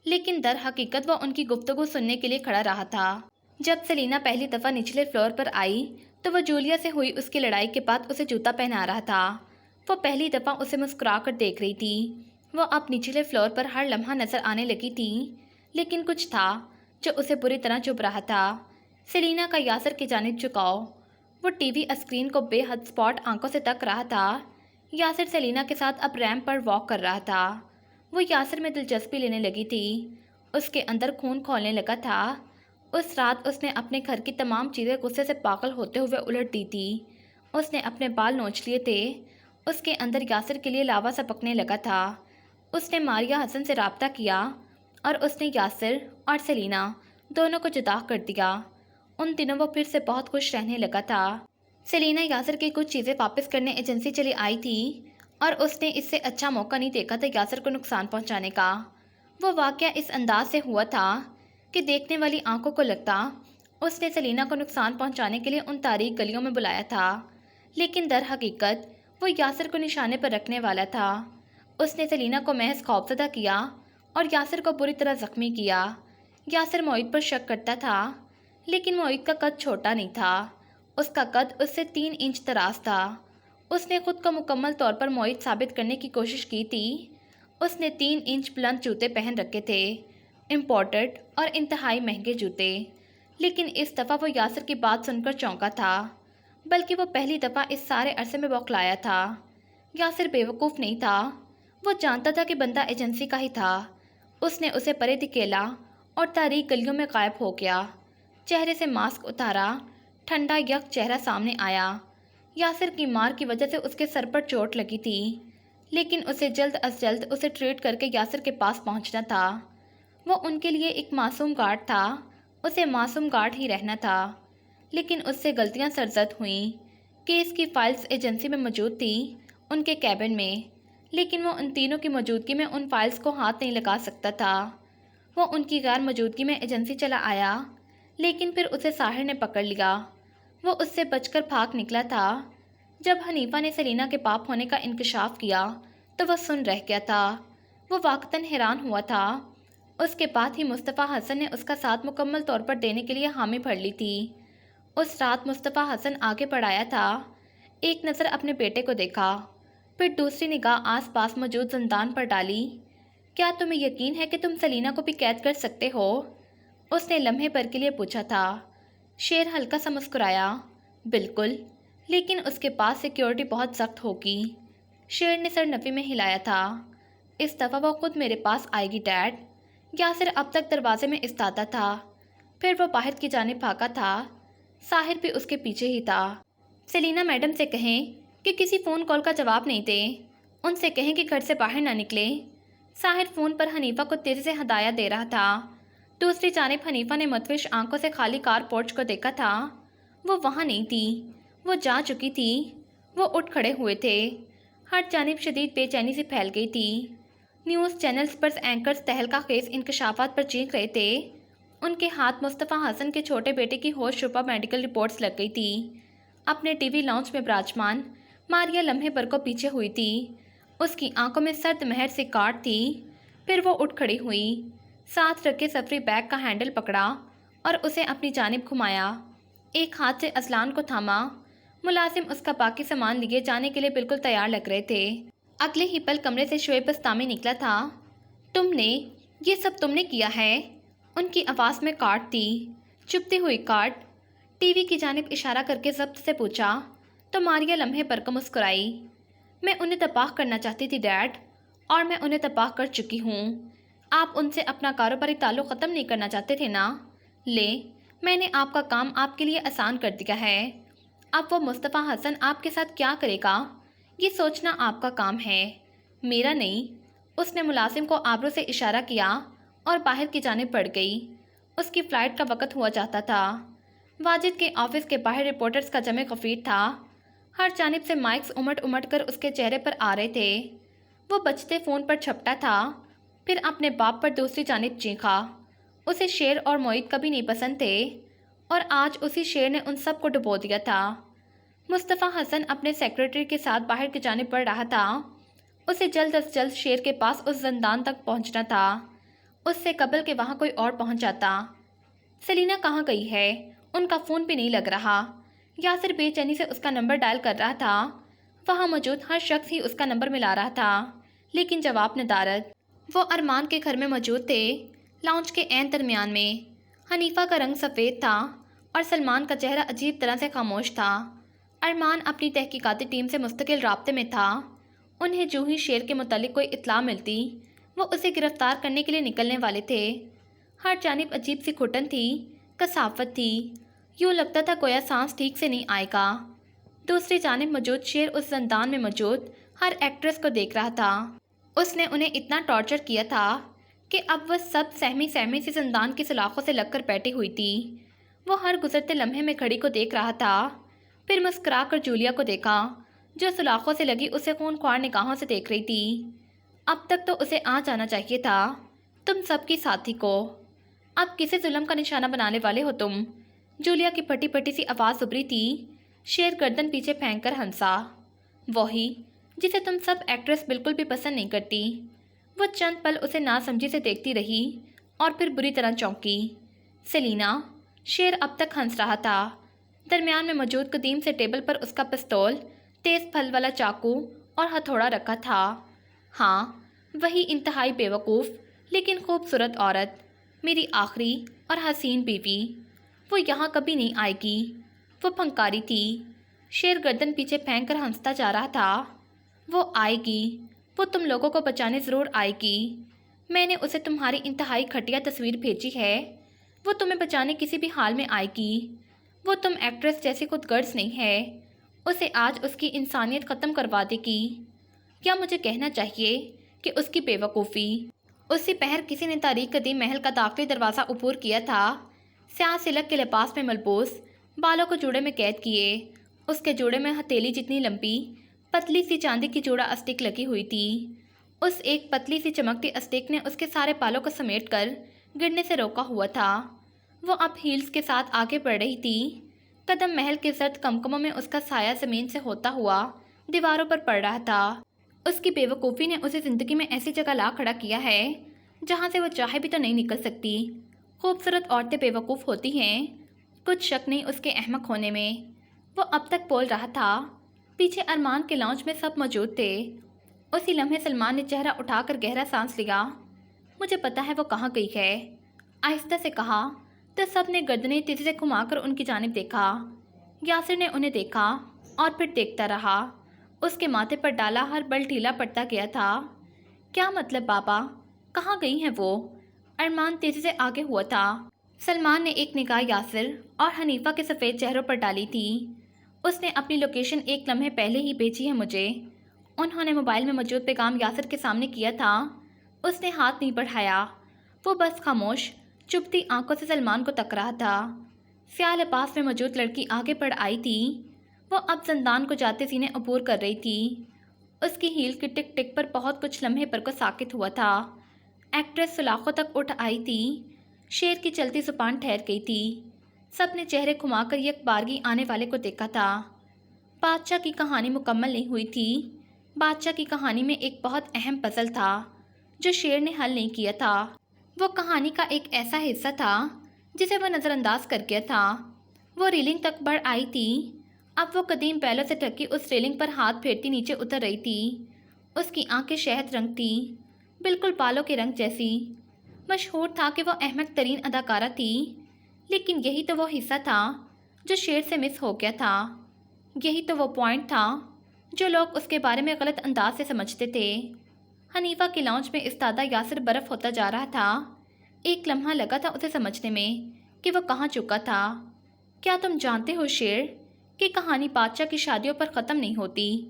لیکن در حقیقت وہ ان کی گفتگو سننے کے لیے کھڑا رہا تھا۔ جب سیلینا پہلی دفعہ نچلے فلور پر آئی تو وہ جولیا سے ہوئی اس کی لڑائی کے بعد اسے جوتا پہنا رہا تھا۔ وہ پہلی دفعہ اسے مسکرا کر دیکھ رہی تھی۔ وہ اب نچلے فلور پر ہر لمحہ نظر آنے لگی تھی، لیکن کچھ تھا جو اسے بری طرح چبھ رہا تھا۔ سیلینا کا یاسر کی جانب جھکاؤ۔ وہ ٹی وی اسکرین کو بے حد اسپاٹ آنکھوں سے تک رہا تھا۔ یاسر سیلینا کے ساتھ اب ریمپ پر واک کر رہا تھا۔ وہ یاسر میں دلچسپی لینے لگی تھی۔ اس کے اندر خون کھولنے لگا تھا۔ اس رات اس نے اپنے گھر کی تمام چیزیں غصے سے پاگل ہوتے ہوئے الٹ دی تھی۔ اس نے اپنے بال نوچ لیے تھے۔ اس کے اندر یاسر کے لیے لاوا سا پکنے لگا تھا۔ اس نے ماریا حسن سے رابطہ کیا اور اس نے یاسر اور سیلینا دونوں کو جدا کر دیا۔ ان دنوں وہ پھر سے بہت خوش رہنے لگا تھا۔ سیلینا یاسر کی کچھ چیزیں واپس کرنے ایجنسی چلی آئی تھی اور اس نے اس سے اچھا موقع نہیں دیکھا تھا یاسر کو نقصان پہنچانے کا۔ وہ واقعہ اس انداز سے ہوا تھا کہ دیکھنے والی آنکھوں کو لگتا اس نے سیلینا کو نقصان پہنچانے کے لیے ان تاریک گلیوں میں بلایا تھا، لیکن در حقیقت وہ یاسر کو نشانے پر رکھنے والا تھا۔ اس نے سیلینا کو محض خوفزدہ کیا اور یاسر کو بری طرح زخمی کیا۔ یاسر معید پر شک کرتا تھا، لیکن معید کا قد چھوٹا نہیں تھا۔ اس کا قد اس سے 3 انچ دراز تھا۔ اس نے خود کو مکمل طور پر معید ثابت کرنے کی کوشش کی تھی۔ اس نے 3 انچ بلند جوتے پہن رکھے تھے، امپورٹڈ اور انتہائی مہنگے جوتے، لیکن اس دفعہ وہ یاسر کی بات سن کر چونکا تھا، بلکہ وہ پہلی دفعہ اس سارے عرصے میں بوکھلایا تھا۔ یاسر بے وقوف نہیں تھا، وہ جانتا تھا کہ بندہ ایجنسی کا ہی تھا۔ اس نے اسے پرے دھکیلا اور تاریک گلیوں میں غائب ہو گیا۔ چہرے سے ماسک اتارا، ٹھنڈا یک چہرہ سامنے آیا۔ یاسر کی مار کی وجہ سے اس کے سر پر چوٹ لگی تھی، لیکن اسے جلد از جلد اسے ٹریٹ کر کے یاسر کے پاس پہنچنا تھا۔ وہ ان کے لیے ایک معصوم گارڈ تھا، اسے معصوم گارڈ ہی رہنا تھا، لیکن اس سے غلطیاں سرزد ہوئیں۔ کیس کی فائلز ایجنسی میں موجود تھیں، ان کے کیبن میں، لیکن وہ ان تینوں کی موجودگی میں ان فائلز کو ہاتھ نہیں لگا سکتا تھا۔ وہ ان کی غیر موجودگی میں ایجنسی چلا آیا، لیکن پھر اسے ساحر نے پکڑ لیا۔ وہ اس سے بچ کر بھاگ نکلا تھا۔ جب حنیفہ نے سلینا کے پاپ ہونے کا انکشاف کیا تو وہ سن رہ گیا تھا۔ وہ واقعتاً حیران ہوا تھا۔ اس کے بعد ہی مصطفیٰ حسن نے اس کا ساتھ مکمل طور پر دینے کے لیے حامی بھر لی تھی۔ اس رات مصطفیٰ حسن آگے بڑھ آیا تھا۔ ایک نظر اپنے بیٹے کو دیکھا، پھر دوسری نگاہ آس پاس موجود زندان پر ڈالی۔ کیا تمہیں یقین ہے کہ تم سلینا کو بھی قید کر سکتے ہو؟ اس نے لمحے بھر کے لیے پوچھا تھا۔ شیر ہلکا سا مسکرایا، بالکل، لیکن اس کے پاس سیکیورٹی بہت سخت ہوگی۔ شیر نے سر نفی میں ہلایا تھا۔ اس دفعہ وہ خود میرے پاس آئے گی ڈیڈ۔ یاسر اب تک دروازے میں استادا تھا، پھر وہ باہر کی جانب بھاگا تھا۔ ساحر بھی اس کے پیچھے ہی تھا۔ سلینا میڈم سے کہیں کہ کسی فون کال کا جواب نہیں دیں، ان سے کہیں کہ گھر سے باہر نہ نکلیں۔ ساحر فون پر حنیفہ کو تیزی سے ہدایت دے رہا تھا۔ دوسری جانب حنیفہ نے مدوش آنکھوں سے خالی کار پورچ کو دیکھا تھا۔ وہ وہاں نہیں تھی، وہ جا چکی تھی۔ وہ اٹھ کھڑے ہوئے تھے۔ ہر جانب شدید بے چینی سے پھیل گئی تھی۔ نیوز چینلز پر اینکرز تہلکہ خیز انکشافات پر چیخ رہے تھے۔ ان کے ہاتھ مصطفیٰ حسن کے چھوٹے بیٹے کی ہوش شبہ میڈیکل رپورٹس لگ گئی تھی۔ اپنے ٹی وی لاؤنج میں براجمان ماریا لمحے بھر کو پیچھے ہوئی تھی۔ اس کی آنکھوں میں سرد مہر سے کاٹ تھی۔ پھر وہ اٹھ کھڑی ہوئی، ساتھ رکھے سفری بیگ کا ہینڈل پکڑا اور اسے اپنی جانب گھمایا۔ ایک ہاتھ سے اذلان کو تھاما۔ ملازم اس کا باقی سامان لیے جانے کے لیے بالکل تیار لگ رہے تھے۔ اگلے ہی پل کمرے سے شعیب بستامی نکلا تھا۔ یہ سب تم نے کیا ہے؟ ان کی آواز میں کاٹ تھی، چپتی ہوئی کاٹ۔ ٹی وی کی جانب اشارہ کر کے ضبط سے پوچھا تو ماریا لمحے پر کو مسکرائی۔ میں انہیں تباہ کرنا چاہتی تھی ڈیڈ، اور میں انہیں تباہ کر چکی ہوں۔ آپ ان سے اپنا کاروباری تعلق ختم نہیں کرنا چاہتے تھے نا؟ میں نے آپ کا کام آپ کے لیے آسان کر دیا ہے۔ اب وہ مصطفیٰ حسن آپ کے ساتھ کیا کرے گا، یہ سوچنا آپ کا کام ہے، میرا نہیں۔ اس نے ملازم کو آبرو سے اشارہ کیا اور باہر کی جانب بڑھ گئی۔ اس کی فلائٹ کا وقت ہوا چاہتا تھا۔ واجد کے آفس کے باہر رپورٹرز کا جمع غفیر تھا۔ ہر جانب سے مائکس امٹ کر اس کے چہرے پر آ رہے تھے۔ وہ بجتے فون پر چھپٹا تھا، پھر اپنے باپ پر دوسری جانب چیخا۔ اسے شیر اور معید کبھی نہیں پسند تھے، اور آج اسی شیر نے ان سب کو ڈبو دیا تھا۔ مصطفیٰ حسن اپنے سیکرٹری کے ساتھ باہر کی جانب بڑھ رہا تھا۔ اسے جلد از جلد شیر کے پاس اس زندان تک پہنچنا تھا، اس سے قبل کہ وہاں کوئی اور پہنچ جاتا۔ سلینا کہاں گئی ہے؟ ان کا فون بھی نہیں لگ رہا۔ یاسر بے چینی سے اس کا نمبر ڈائل کر رہا تھا۔ وہاں موجود ہر شخص ہی اس کا نمبر ملا رہا تھا، لیکن جواب ندارد۔ وہ ارمان کے گھر میں موجود تھے، لاؤنج کے عین درمیان میں۔ حنیفہ کا رنگ سفید تھا اور سلمان کا چہرہ عجیب طرح سے خاموش تھا۔ ارمان اپنی تحقیقاتی ٹیم سے مستقل رابطے میں تھا۔ انہیں جو ہی شیر کے متعلق کوئی اطلاع ملتی، وہ اسے گرفتار کرنے کے لیے نکلنے والے تھے۔ ہر جانب عجیب سی گھٹن تھی، کثافت تھی، یوں لگتا تھا گویا سانس ٹھیک سے نہیں آئے گا۔ دوسری جانب موجود شیر اس زندان میں موجود ہر ایکٹریس کو دیکھ رہا تھا۔ اس نے انہیں اتنا ٹارچر کیا تھا کہ اب وہ سب سہمی سی زندان کی سلاخوں سے لگ کر بیٹھی ہوئی تھی۔ وہ ہر گزرتے لمحے میں گھڑی کو دیکھ رہا تھا، پھر مسکرا کر جولیا کو دیکھا جو سلاخوں سے لگی اسے خون خوار نگاہوں سے دیکھ رہی تھی۔ اب تک تو اسے آ جانا چاہیے تھا، تم سب کی ساتھی کو۔ اب کسی ظلم کا نشانہ بنانے والے ہو تم؟ جولیا کی پھٹی پھٹی سی آواز ابھری تھی۔ شیر گردن پیچھے پھینک کر ہنسا، وہی جسے تم سب ایکٹریس بالکل بھی پسند نہیں کرتی۔ وہ چند پل اسے ناسمجھی سے دیکھتی رہی اور پھر بری طرح چونکی۔ سلینا، شیر اب تک ہنس رہا تھا۔ درمیان میں موجود قدیم سے ٹیبل پر اس کا پستول، تیز پھل والا چاقو اور ہتھوڑا رکھا تھا۔ ہاں، وہی انتہائی بیوقوف لیکن خوبصورت عورت، میری آخری اور حسین بیوی۔ وہ یہاں کبھی نہیں آئے گی، وہ پھنکاری تھی۔ شیر گردن پیچھے پھینک کر ہنستا جا رہا تھا۔ وہ آئے گی، وہ تم لوگوں کو بچانے ضرور آئے گی۔ میں نے اسے تمہاری انتہائی گھٹیا تصویر بھیجی ہے، وہ تمہیں بچانے کسی بھی حال میں آئے گی۔ وہ تم ایکٹریس جیسی خود غرض نہیں ہے، اسے آج اس کی انسانیت ختم کروا دے گی، یا مجھے کہنا چاہیے کہ اس کی بے وقوفی۔ اسی پہر کسی نے تاریخ قدیم محل کا داخلی دروازہ عبور کیا تھا۔ سیاہ سلک کے لباس میں ملبوس، بالوں کو جوڑے میں قید کیے، اس کے جوڑے میں ہتھیلی جتنی لمبی پتلی سی چاندی کی جوڑا اسٹک لگی ہوئی تھی۔ اس ایک پتلی سی چمکتی اسٹک نے اس کے سارے بالوں کو سمیٹ کر گرنے سے روکا ہوا تھا۔ وہ اب ہیلز کے ساتھ آگے بڑھ رہی تھی۔ قدم محل کے زرد کمکموں میں اس کا سایہ زمین سے ہوتا ہوا دیواروں پر پڑ رہا تھا۔ اس کی بے وقوفی نے اسے زندگی میں ایسی جگہ لا کھڑا کیا ہے جہاں سے وہ چاہے بھی تو نہیں نکل سکتی۔ خوبصورت عورتیں بے وقوف ہوتی ہیں، کچھ شک نہیں اس کے احمق ہونے میں۔ وہ اب تک بول رہا تھا۔ پیچھے ارمان کے لاؤنج میں سب موجود تھے۔ اسی لمحے سلمان نے چہرہ اٹھا کر گہرا سانس لیا۔ مجھے پتا ہے وہ کہاں گئی ہے، آہستہ سے کہا تو سب نے گردنیں تیزی سے گھما کر ان کی جانب دیکھا۔ یاسر نے انہیں دیکھا اور پھر دیکھتا رہا۔ اس کے ماتھے پر ڈالا ہر بل ڈھیلا پڑتا گیا تھا۔ کیا مطلب بابا، کہاں گئی ہیں وہ؟ ارمان تیزی سے آگے ہوا تھا۔ سلمان نے ایک نگاہ یاسر اور حنیفہ کے سفید چہروں پر ڈالی تھی۔ اس نے اپنی لوکیشن ایک لمحے پہلے ہی بھیجی ہے مجھے۔ انہوں نے موبائل میں موجود پیغام یاسر کے سامنے کیا تھا۔ اس نے ہاتھ نہیں بڑھایا، وہ بس خاموش چبھتی آنکھوں سے سلمان کو تک رہا تھا۔ سیاہ لباس میں موجود لڑکی آگے بڑھ آئی تھی۔ وہ اب زندان کو جاتے سینے عبور کر رہی تھی۔ اس کی ہیل کی ٹک ٹک پر بہت کچھ لمحے پر کو ساکت ہوا تھا۔ ایکٹریس سلاخوں تک اٹھ آئی تھی۔ شیر کی چلتی زبان ٹھہر گئی تھی۔ سب نے چہرے گھما کر یک بارگی آنے والے کو دیکھا تھا۔ بادشاہ کی کہانی مکمل نہیں ہوئی تھی۔ بادشاہ کی کہانی میں ایک بہت اہم پزل تھا جو شیر نے حل نہیں کیا تھا۔ وہ کہانی کا ایک ایسا حصہ تھا جسے وہ نظر انداز کر گیا تھا۔ وہ ریلنگ تک بڑھ آئی تھی۔ اب وہ قدیم بیلوں سے ڈھکی اس ریلنگ پر ہاتھ پھیرتی نیچے اتر رہی تھی۔ اس کی آنکھیں شہد رنگ تھیں، بالکل بالوں کے رنگ جیسی۔ مشہور تھا کہ وہ احمق ترین اداکارہ تھی، لیکن یہی تو وہ حصہ تھا جو شیر سے مس ہو گیا تھا۔ یہی تو وہ پوائنٹ تھا جو لوگ اس کے بارے میں غلط انداز سے سمجھتے تھے۔ حنیفہ کے لاؤنج میں استادہ یاسر برف ہوتا جا رہا تھا۔ ایک لمحہ لگا تھا اسے سمجھنے میں کہ وہ کہاں چکا تھا۔ کیا تم جانتے ہو شیر کہ کہانی بادشاہ کی شادیوں پر ختم نہیں ہوتی،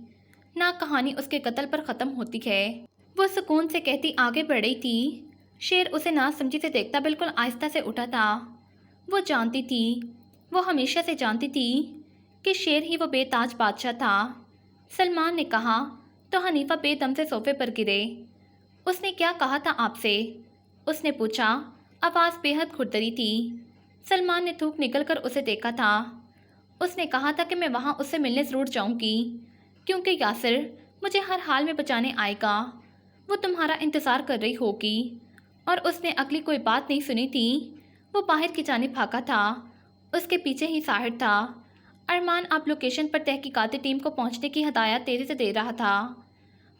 نہ کہانی اس کے قتل پر ختم ہوتی ہے؟ وہ سکون سے کہتی آگے بڑھ رہی تھی۔ شیر اسے نہ سمجھی سے دیکھتا بالکل آہستہ سے اٹھا تھا۔ وہ جانتی تھی، وہ ہمیشہ سے جانتی تھی کہ شیر ہی وہ بے تاج بادشاہ تھا۔ سلمان نے کہا تو حنیفہ بے دم سے صوفے پر گرے۔ اس نے کیا کہا تھا آپ سے؟ اس نے پوچھا، آواز بے حد کھردری تھی۔ سلمان نے تھوک نکل کر اسے دیکھا تھا۔ اس نے کہا تھا کہ میں وہاں اس سے ملنے ضرور جاؤں گی، کیونکہ یاسر مجھے ہر حال میں بچانے آئے گا۔ وہ تمہارا انتظار کر رہی ہوگی۔ اور اس نے اگلی کوئی بات نہیں سنی تھی۔ وہ باہر کی جانب بھاگا تھا۔ اس کے پیچھے ہی ساحر تھا۔ ارمان اب لوکیشن پر تحقیقاتی ٹیم کو پہنچنے کی ہدایات تیزی سے دے رہا تھا۔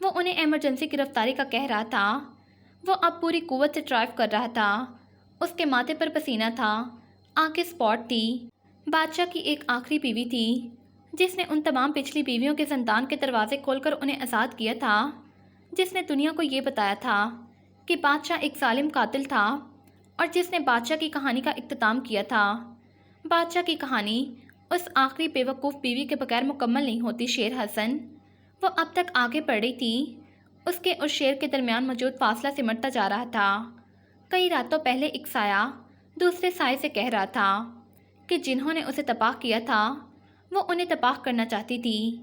وہ انہیں ایمرجنسی گرفتاری کا کہہ رہا تھا۔ وہ اب پوری قوت سے ڈرائیو کر رہا تھا۔ اس کے ماتھے پر پسینہ تھا، آنکھیں اسپاٹ تھی۔ بادشاہ کی ایک آخری بیوی تھی جس نے ان تمام پچھلی بیویوں کے زندان کے دروازے کھول کر انہیں آزاد کیا تھا، جس نے دنیا کو یہ بتایا تھا کہ بادشاہ ایک ظالم قاتل تھا، اور جس نے بادشاہ کی کہانی کا اختتام کیا تھا۔ بادشاہ کی کہانی اس آخری بے وقوف بیوی کے بغیر مکمل نہیں ہوتی شیر حسن۔ وہ اب تک آگے بڑھ رہی تھی۔ اس کے اور شیر کے درمیان موجود فاصلہ سمٹتا جا رہا تھا۔ کئی راتوں پہلے ایک سایہ دوسرے سائے سے کہہ رہا تھا کہ جنہوں نے اسے تباہ کیا تھا وہ انہیں تباہ کرنا چاہتی تھی۔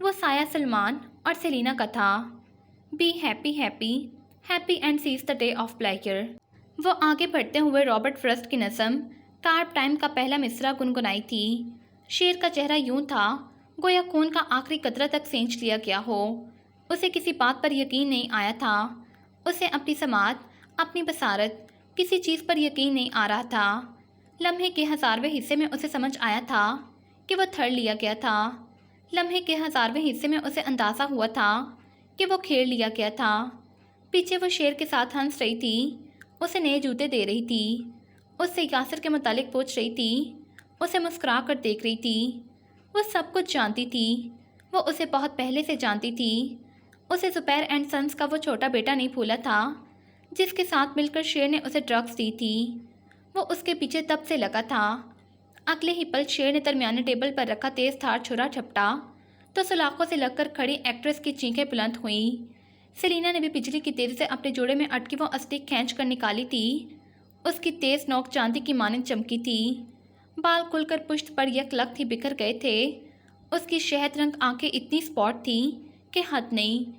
وہ سایہ سلمان اور سیلینا کا تھا۔ Be happy happy happy and Cs the day of player. وہ آگے بڑھتے ہوئے رابرٹ فرسٹ کی نظم کارپ ٹائم کا پہلا مصرع گنگنائی تھی۔ شیر کا چہرہ یوں تھا گویا خون کا آخری قطرہ تک سینچ لیا گیا ہو۔ اسے کسی بات پر یقین نہیں آیا تھا۔ اسے اپنی سماعت، اپنی بصارت، کسی چیز پر یقین نہیں آ رہا تھا۔ لمحے کے 1000ویں حصے میں اسے سمجھ آیا تھا کہ وہ تھڑ لیا گیا تھا۔ لمحے کے 1000ویں حصے میں اسے اندازہ ہوا تھا کہ وہ کھیڑ لیا گیا تھا۔ پیچھے وہ شیر کے ساتھ ہنس رہی تھی، اسے نئے جوتے دے رہی تھی، اس سے یاسر کے متعلق پوچھ رہی تھی، اسے مسکرا کر دیکھ رہی تھی۔ وہ سب کچھ جانتی تھی۔ وہ اسے بہت پہلے سے جانتی تھی۔ اسے زبیر اینڈ سنس کا وہ چھوٹا بیٹا نہیں بھولا تھا جس کے ساتھ مل کر شیر نے اسے ڈرگز دی تھی۔ وہ اس کے پیچھے تب سے لگا تھا۔ اگلے ہی پل شیر نے درمیانے ٹیبل پر رکھا تیز دھار چھرا جھپٹا تو سلاخوں سے لگ کر کھڑی ایکٹریس کی چینخیں بلند ہوئیں۔ سیلینا نے بھی بجلی کی تیزی سے اپنے جوڑے میں اٹکی وہ اسٹک کھینچ کر نکالی تھی۔ اس کی تیز نوک چاندی کی مانند چمکی تھی۔ بال کھل کر پشت پر یک لخت ہی بکھر گئے تھے۔ اس کی شہد رنگ آنکھیں اتنی اسپاٹ تھیں کہ حد نہیں۔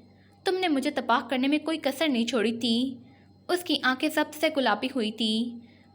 تم نے مجھے تباہ کرنے میں کوئی کسر نہیں چھوڑی تھی۔ اس کی آنکھیں ضبط سے گلابی ہوئی تھی،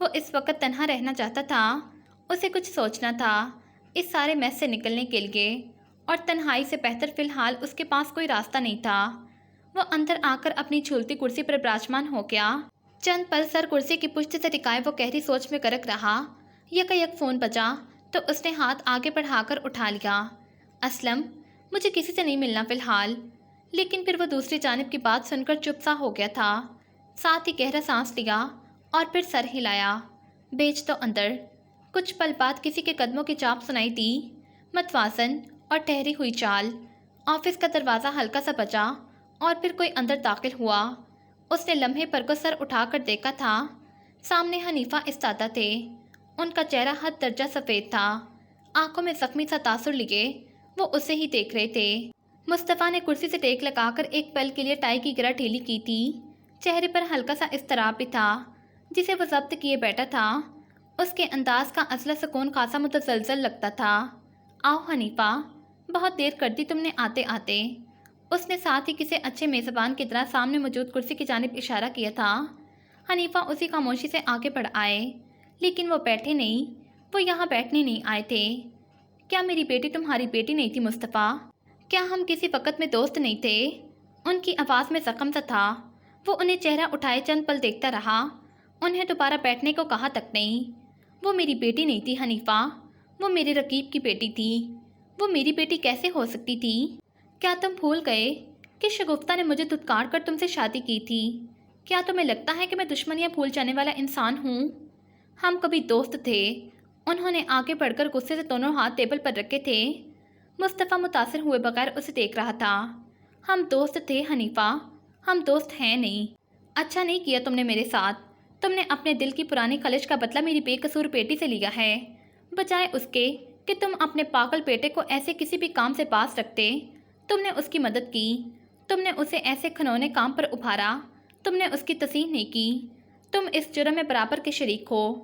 وہ اس وقت تنہا رہنا چاہتا تھا، اسے کچھ سوچنا تھا اس سارے میس سے نکلنے کے لیے، اور تنہائی سے بہتر فی الحال اس کے پاس کوئی راستہ نہیں تھا۔ وہ اندر آ کر اپنی جھولتی کرسی پر براجمان ہو گیا۔ چند پل سر کرسی کی پشت سے ٹکائے وہ گہری سوچ میں غرق رہا۔ یک فون بجا تو اس نے ہاتھ آگے بڑھا کر اٹھا لیا۔ اسلم، مجھے کسی سے نہیں ملنا فی الحال۔ لیکن پھر وہ دوسری جانب کی بات سن کر چپ سا ہو گیا تھا، ساتھ ہی گہرا سانس لیا اور پھر سر ہلایا۔ بیچ تو اندر۔ کچھ پل بعد کسی کے قدموں کی چاپ سنائی دی، متوازن اور ٹھہری ہوئی چال۔ آفس کا دروازہ ہلکا سا بجا اور پھر کوئی اندر داخل ہوا۔ اس نے لمحے پر کو سر اٹھا کر دیکھا تھا، سامنے حنیفہ استادہ تھے۔ ان کا چہرہ حد درجہ سفید تھا، آنکھوں میں زخمی سا تاثر لیے وہ اسے ہی دیکھ رہے تھے۔ مصطفیٰ نے کرسی سے ٹیک لگا کر ایک پل کے لیے ٹائی کی گرہ ڈھیلی کی تھی۔ چہرے پر ہلکا سا اضطراب بھی تھا جسے وہ ضبط کیے بیٹھا تھا۔ اس کے انداز کا اصل سکون خاصا متزلزل لگتا تھا۔ آؤ حنیفہ، بہت دیر کر دی تم نے آتے آتے۔ اس نے ساتھ ہی کسی اچھے میزبان کی طرح سامنے موجود کرسی کی جانب اشارہ کیا تھا۔ حنیفہ اسی خاموشی سے آگے بڑھ آئے، لیکن وہ بیٹھے نہیں، وہ یہاں بیٹھنے نہیں آئے تھے۔ کیا میری بیٹی تمہاری بیٹی نہیں تھی مصطفیٰ؟ کیا ہم کسی وقت میں دوست نہیں تھے؟ ان کی آواز میں زخم سا تھا۔ وہ انہیں چہرہ اٹھائے چند پل دیکھتا رہا، انہیں دوبارہ بیٹھنے کو کہا تک نہیں۔ وہ میری بیٹی نہیں تھی حنیفہ، وہ میرے رقیب کی بیٹی تھی۔ وہ میری بیٹی کیسے ہو سکتی تھی؟ کیا تم بھول گئے کہ شگفتہ نے مجھے دھتکار کر تم سے شادی کی تھی؟ کیا تمہیں لگتا ہے کہ میں دشمنیاں بھول جانے والا انسان ہوں؟ ہم کبھی دوست تھے۔ انہوں نے آگے بڑھ کر غصے سے دونوں ہاتھ ٹیبل پر رکھے تھے۔ مصطفیٰ متاثر ہوئے بغیر اسے دیکھ رہا تھا۔ ہم دوست تھے حنیفہ، ہم دوست ہیں نہیں۔ اچھا نہیں کیا تم نے میرے ساتھ۔ تم نے اپنے دل کی پرانی خلش کا بدلہ میری بے قصور بیٹی سے لیا ہے، بجائے اس کے کہ تم اپنے پاگل بیٹے کو ایسے کسی بھی کام سے پاس رکھتے۔ تم نے اس کی مدد کی، تم نے اسے ایسے کھنونے کام پر ابھارا، تم نے اس کی تصحیح نہیں کی۔ تم اس جرم میں برابر کے شریک ہو۔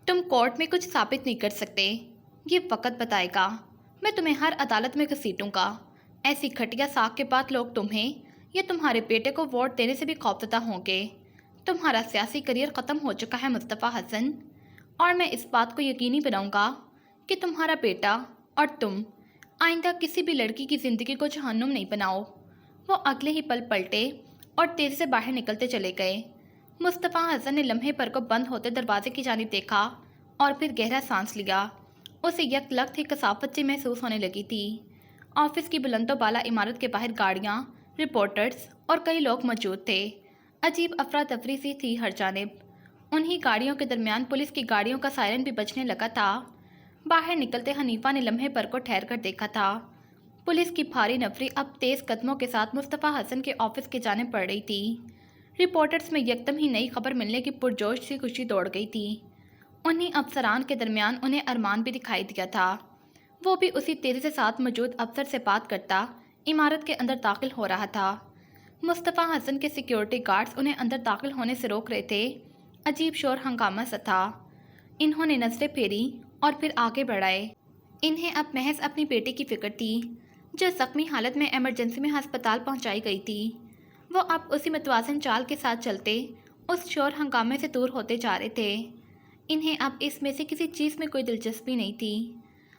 تم کورٹ میں کچھ ثابت نہیں کر سکتے، یہ وقت بتائے گا۔ میں تمہیں ہر عدالت میں گھسیٹوں گا۔ ایسی گھٹیا ساکھ کے بعد لوگ تمہیں یا تمہارے بیٹے کو ووٹ دینے سے بھی خوفزدہ ہوں گے۔ تمہارا سیاسی کریئر ختم ہو چکا ہے مصطفیٰ حسن، اور میں اس بات کو یقینی بناؤں گا کہ تمہارا بیٹا اور تم آئندہ کسی بھی لڑکی کی زندگی کو جہنم نہیں بناؤ۔ وہ اگلے ہی پل پلٹے اور تیزی سے باہر نکلتے چلے گئے۔ مصطفیٰ حسن نے لمحے پر کو بند ہوتے دروازے کی جانب دیکھا اور پھر گہرا سانس لیا۔ اسے یک لخت ہی کثافت سی محسوس ہونے لگی تھی۔ آفس کی بلند و بالا عمارت کے باہر گاڑیاں، رپورٹرز اور کئی لوگ موجود تھے۔ عجیب افراتفری سی تھی ہر جانب۔ انہی گاڑیوں کے درمیان پولیس کی گاڑیوں کا سائرن بھی بجنے لگا تھا۔ باہر نکلتے حنیفہ نے لمحے پر کو ٹھہر کر دیکھا تھا۔ پولیس کی بھاری نفری اب تیز قدموں کے ساتھ مصطفیٰ حسن کے آفس کی جانب بڑھ رہی تھی۔ رپورٹرز میں یکدم ہی نئی خبر ملنے کی پرجوش سی خوشی دوڑ گئی تھی۔ انہی افسران کے درمیان انہیں ارمان بھی دکھائی دیا تھا۔ وہ بھی اسی تیزی سے ساتھ موجود افسر سے بات کرتا عمارت کے اندر داخل ہو رہا تھا۔ مصطفیٰ حسن کے سیکیورٹی گارڈز انہیں اندر داخل ہونے سے روک رہے تھے۔ عجیب شور ہنگامہ سا تھا۔ انہوں نے نظریں پھیری اور پھر آگے بڑھائے۔ انہیں اب محض اپنی بیٹی کی فکر تھی جو زخمی حالت میں ایمرجنسی میں ہسپتال پہنچائی گئی تھی۔ وہ اب اسی متوازن چال کے ساتھ چلتے اس شور ہنگامے سے دور ہوتے جا رہے تھے۔ انہیں اب اس میں سے کسی چیز میں کوئی دلچسپی نہیں تھی۔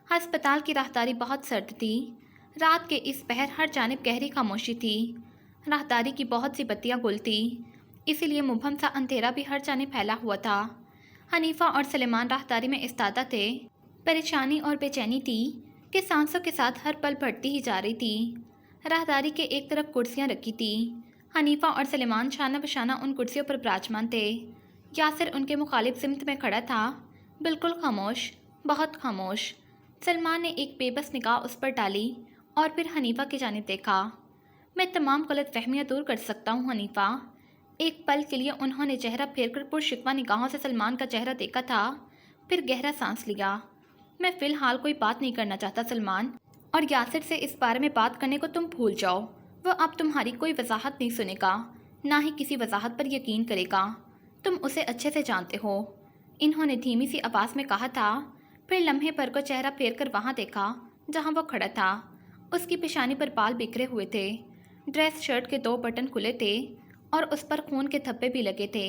ہسپتال کی راہداری بہت سرد تھی۔ رات کے اس پہر ہر جانب گہری خاموشی تھی۔ راہداری کی بہت سی بتیاں گل تھی، اسی لیے مبہم سا اندھیرا بھی ہر جانب پھیلا ہوا تھا۔ حنیفہ اور سلیمان راہداری میں استادہ تھے۔ پریشانی اور بے چینی تھی کہ سانسوں کے ساتھ ہر پل بڑھتی ہی جا رہی تھی۔ راہداری کے ایک طرف کرسیاں رکھی تھیں۔ حنیفہ اور سلیمان شانہ بشانہ ان کرسیوں پر براجمان تھے۔ یاسر ان کے مخالف سمت میں کھڑا تھا، بالکل خاموش، بہت خاموش۔ سلمان نے ایک بے بس نگاہ اس پر ڈالی اور پھر حنیفہ کی جانب دیکھا۔ میں تمام غلط فہمیاں دور کر سکتا ہوں حنیفہ۔ ایک پل کے لیے انہوں نے چہرہ پھیر کر پرشکوہ نگاہوں سے سلمان کا چہرہ دیکھا تھا، پھر گہرا سانس لیا۔ میں فی الحال کوئی بات نہیں کرنا چاہتا سلمان، اور یاسر سے اس بارے میں بات کرنے کو تم بھول جاؤ۔ وہ اب تمہاری کوئی وضاحت نہیں سنے گا، نہ ہی کسی وضاحت پر یقین کرے گا۔ تم اسے اچھے سے جانتے ہو، انہوں نے دھیمی سی آواز میں کہا تھا، پھر لمحے پر کو چہرہ پھیر کر وہاں دیکھا جہاں وہ کھڑا تھا۔ اس کی پیشانی پر بال بکھرے ہوئے تھے، ڈریس شرٹ کے 2 بٹن کھلے تھے اور اس پر خون کے دھبے بھی لگے تھے۔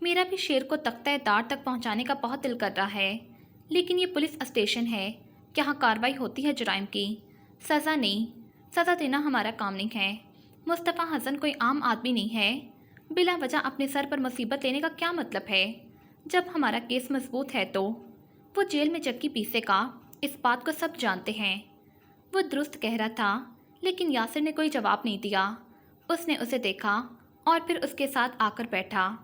میرا بھی شیر کو تختہ دار تک پہنچانے کا بہت دل کر رہا ہے، لیکن یہ پولیس اسٹیشن ہے، یہاں کارروائی ہوتی ہے جرائم کی، سزا نہیں۔ سزا دینا ہمارا کام نہیں ہے۔ مصطفیٰ حسن کوئی عام آدمی نہیں ہے، بلا وجہ اپنے سر پر مصیبت لینے کا کیا مطلب ہے؟ جب ہمارا کیس مضبوط ہے تو وہ جیل میں چکی پیسے گا، اس بات کو سب جانتے ہیں۔ وہ درست کہہ رہا تھا، لیکن یاسر نے کوئی جواب نہیں دیا۔ اس نے اسے دیکھا اور پھر اس کے ساتھ آ کر بیٹھا۔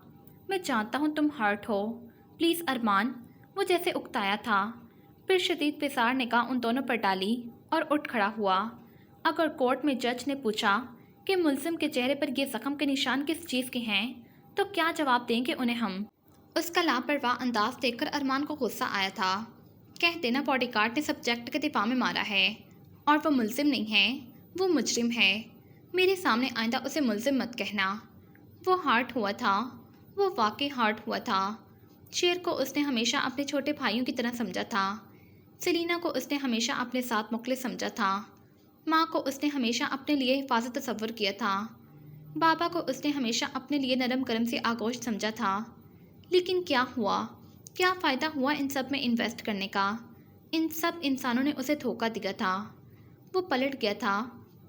میں جانتا ہوں تم ہرٹ ہو، پلیز ارمان، وہ جیسے اکتایا تھا۔ پھر شدید پسار نگاہ ان دونوں پر ڈالی اور اٹھ کھڑا ہوا۔ اگر کورٹ میں جج نے پوچھا کہ ملزم کے چہرے پر یہ زخم کے نشان کس چیز کے ہیں تو کیا جواب دیں گے انہیں ہم؟ اس کا لاپرواہ انداز دیکھ کر ارمان کو غصہ آیا تھا۔ کہہ دینا باڈی گارڈ نے سبجیکٹ کے دفاع میں مارا ہے، اور وہ ملزم نہیں ہے، وہ مجرم ہے۔ میرے سامنے آئندہ اسے ملزم مت کہنا۔ وہ ہارٹ ہوا تھا، وہ واقعی ہارٹ ہوا تھا۔ شیر کو اس نے ہمیشہ اپنے چھوٹے بھائیوں کی طرح سمجھا تھا، سلینا کو اس نے ہمیشہ اپنے ساتھ مخلص سمجھا تھا، ماں کو اس نے ہمیشہ اپنے لیے حفاظت تصور کیا تھا، بابا کو اس نے ہمیشہ اپنے لیے نرم گرم سی آغوش سمجھا تھا۔ لیکن کیا ہوا؟ کیا فائدہ ہوا ان سب میں انویسٹ کرنے کا؟ ان سب انسانوں نے اسے دھوکہ دیا تھا۔ وہ پلٹ گیا تھا۔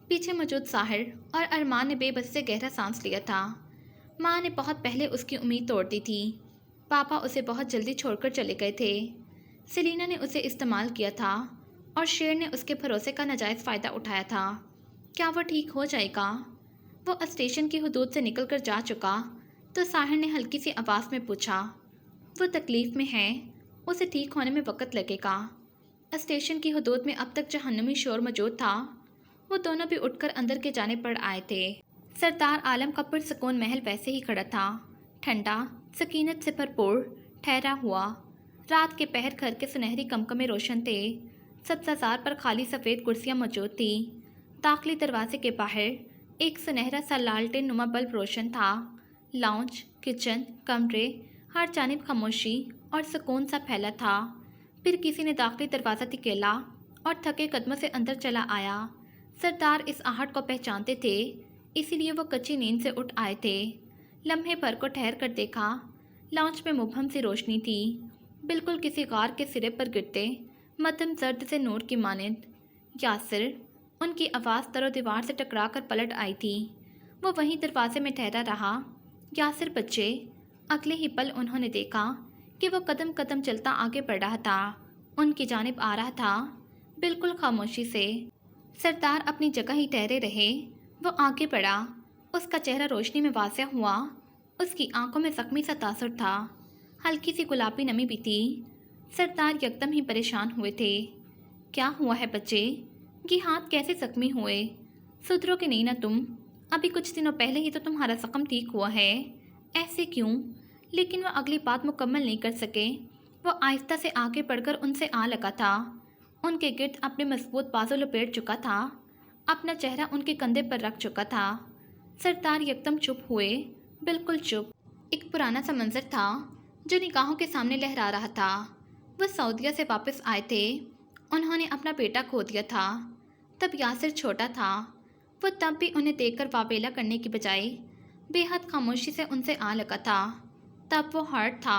پیچھے موجود ساحر اور ارمان نے بے بسی سے گہرا سانس لیا تھا۔ ماں نے بہت پہلے اس کی امید توڑ دی تھی، پاپا اسے بہت جلدی چھوڑ کر چلے گئے تھے، سلینا نے اسے استعمال کیا تھا اور شیر نے اس کے بھروسے کا ناجائز فائدہ اٹھایا تھا۔ کیا وہ ٹھیک ہو جائے گا؟ وہ اسٹیشن کی حدود سے نکل کر جا چکا تو ساحر نے ہلکی سی آواز میں پوچھا، وہ تکلیف میں ہے، اسے ٹھیک ہونے میں وقت لگے گا۔ اسٹیشن کی حدود میں اب تک جہنمی شور موجود تھا۔ وہ دونوں بھی اٹھ کر اندر کے جانے پڑ آئے تھے۔ سردار عالم کا پرسکون محل ویسے ہی کھڑا تھا، ٹھنڈا، سکینت سے بھرپور، ٹھہرا ہوا۔ رات کے پہر گھر کے سنہری کمکمے روشن تھے، سبزہ پر خالی سفید کرسیاں موجود تھیں۔ داخلی دروازے کے باہر ایک سنہرا سا لالٹین نما بلب روشن تھا۔ لاؤنج، کچن، کمرے، ہر جانب خاموشی اور سکون سا پھیلا تھا۔ پھر کسی نے داخلی دروازہ دھکیلا اور تھکے قدموں سے اندر چلا آیا۔ سردار اس آہٹ کو پہچانتے تھے، اسی لیے وہ کچی نیند سے اٹھ آئے تھے۔ لمحے بھر کو ٹھہر کر دیکھا، لاؤنج میں مبہم سی روشنی تھی، بالکل کسی غار کے سرے پر گرتے مدھم زرد سے نور کی مانند۔ یاسر، ان کی آواز در و دیوار سے ٹکرا کر پلٹ آئی تھی۔ وہ وہیں دروازے میں ٹھہرا رہا۔ یاسر بچے۔ اگلے ہی پل انہوں نے دیکھا کہ وہ قدم قدم چلتا آگے بڑھ رہا تھا، ان کی جانب آ رہا تھا، بالکل خاموشی سے۔ سردار اپنی جگہ ہی ٹھہرے رہے۔ وہ آگے بڑھا، اس کا چہرہ روشنی میں واضح ہوا، اس کی آنکھوں میں زخمی سا تاثر تھا، ہلکی سی گلابی نمی بھی تھی۔ سردار یکدم ہی پریشان ہوئے تھے۔ کیا ہوا ہے بچے؟ یہ ہاتھ کیسے زخمی ہوئے؟ سدھرو کہ نہیں نہ تم؟ ابھی کچھ دنوں پہلے ہی تو تمہارا زخم ٹھیک ہوا ہے، ایسے کیوں؟ لیکن وہ اگلی بات مکمل نہیں کر سکے۔ وہ آہستہ سے آگے بڑھ کر ان سے آ لگا تھا، ان کے گرد اپنے مضبوط بازو لپیٹ چکا تھا، اپنا چہرہ ان کے کندھے پر رکھ چکا تھا۔ سردار یکدم چپ ہوئے، بالکل چپ۔ ایک پرانا سا منظر تھا جو نگاہوں کے سامنے لہرا رہا تھا۔ وہ سعودیہ سے واپس آئے تھے، انہوں نے اپنا بیٹا کھو دیا تھا۔ تب یاسر چھوٹا تھا، وہ تب بھی انہیں دیکھ کر واویلا کرنے کی بجائے بے حد خاموشی سے ان سے آ لگا تھا۔ تب وہ ہرٹ تھا،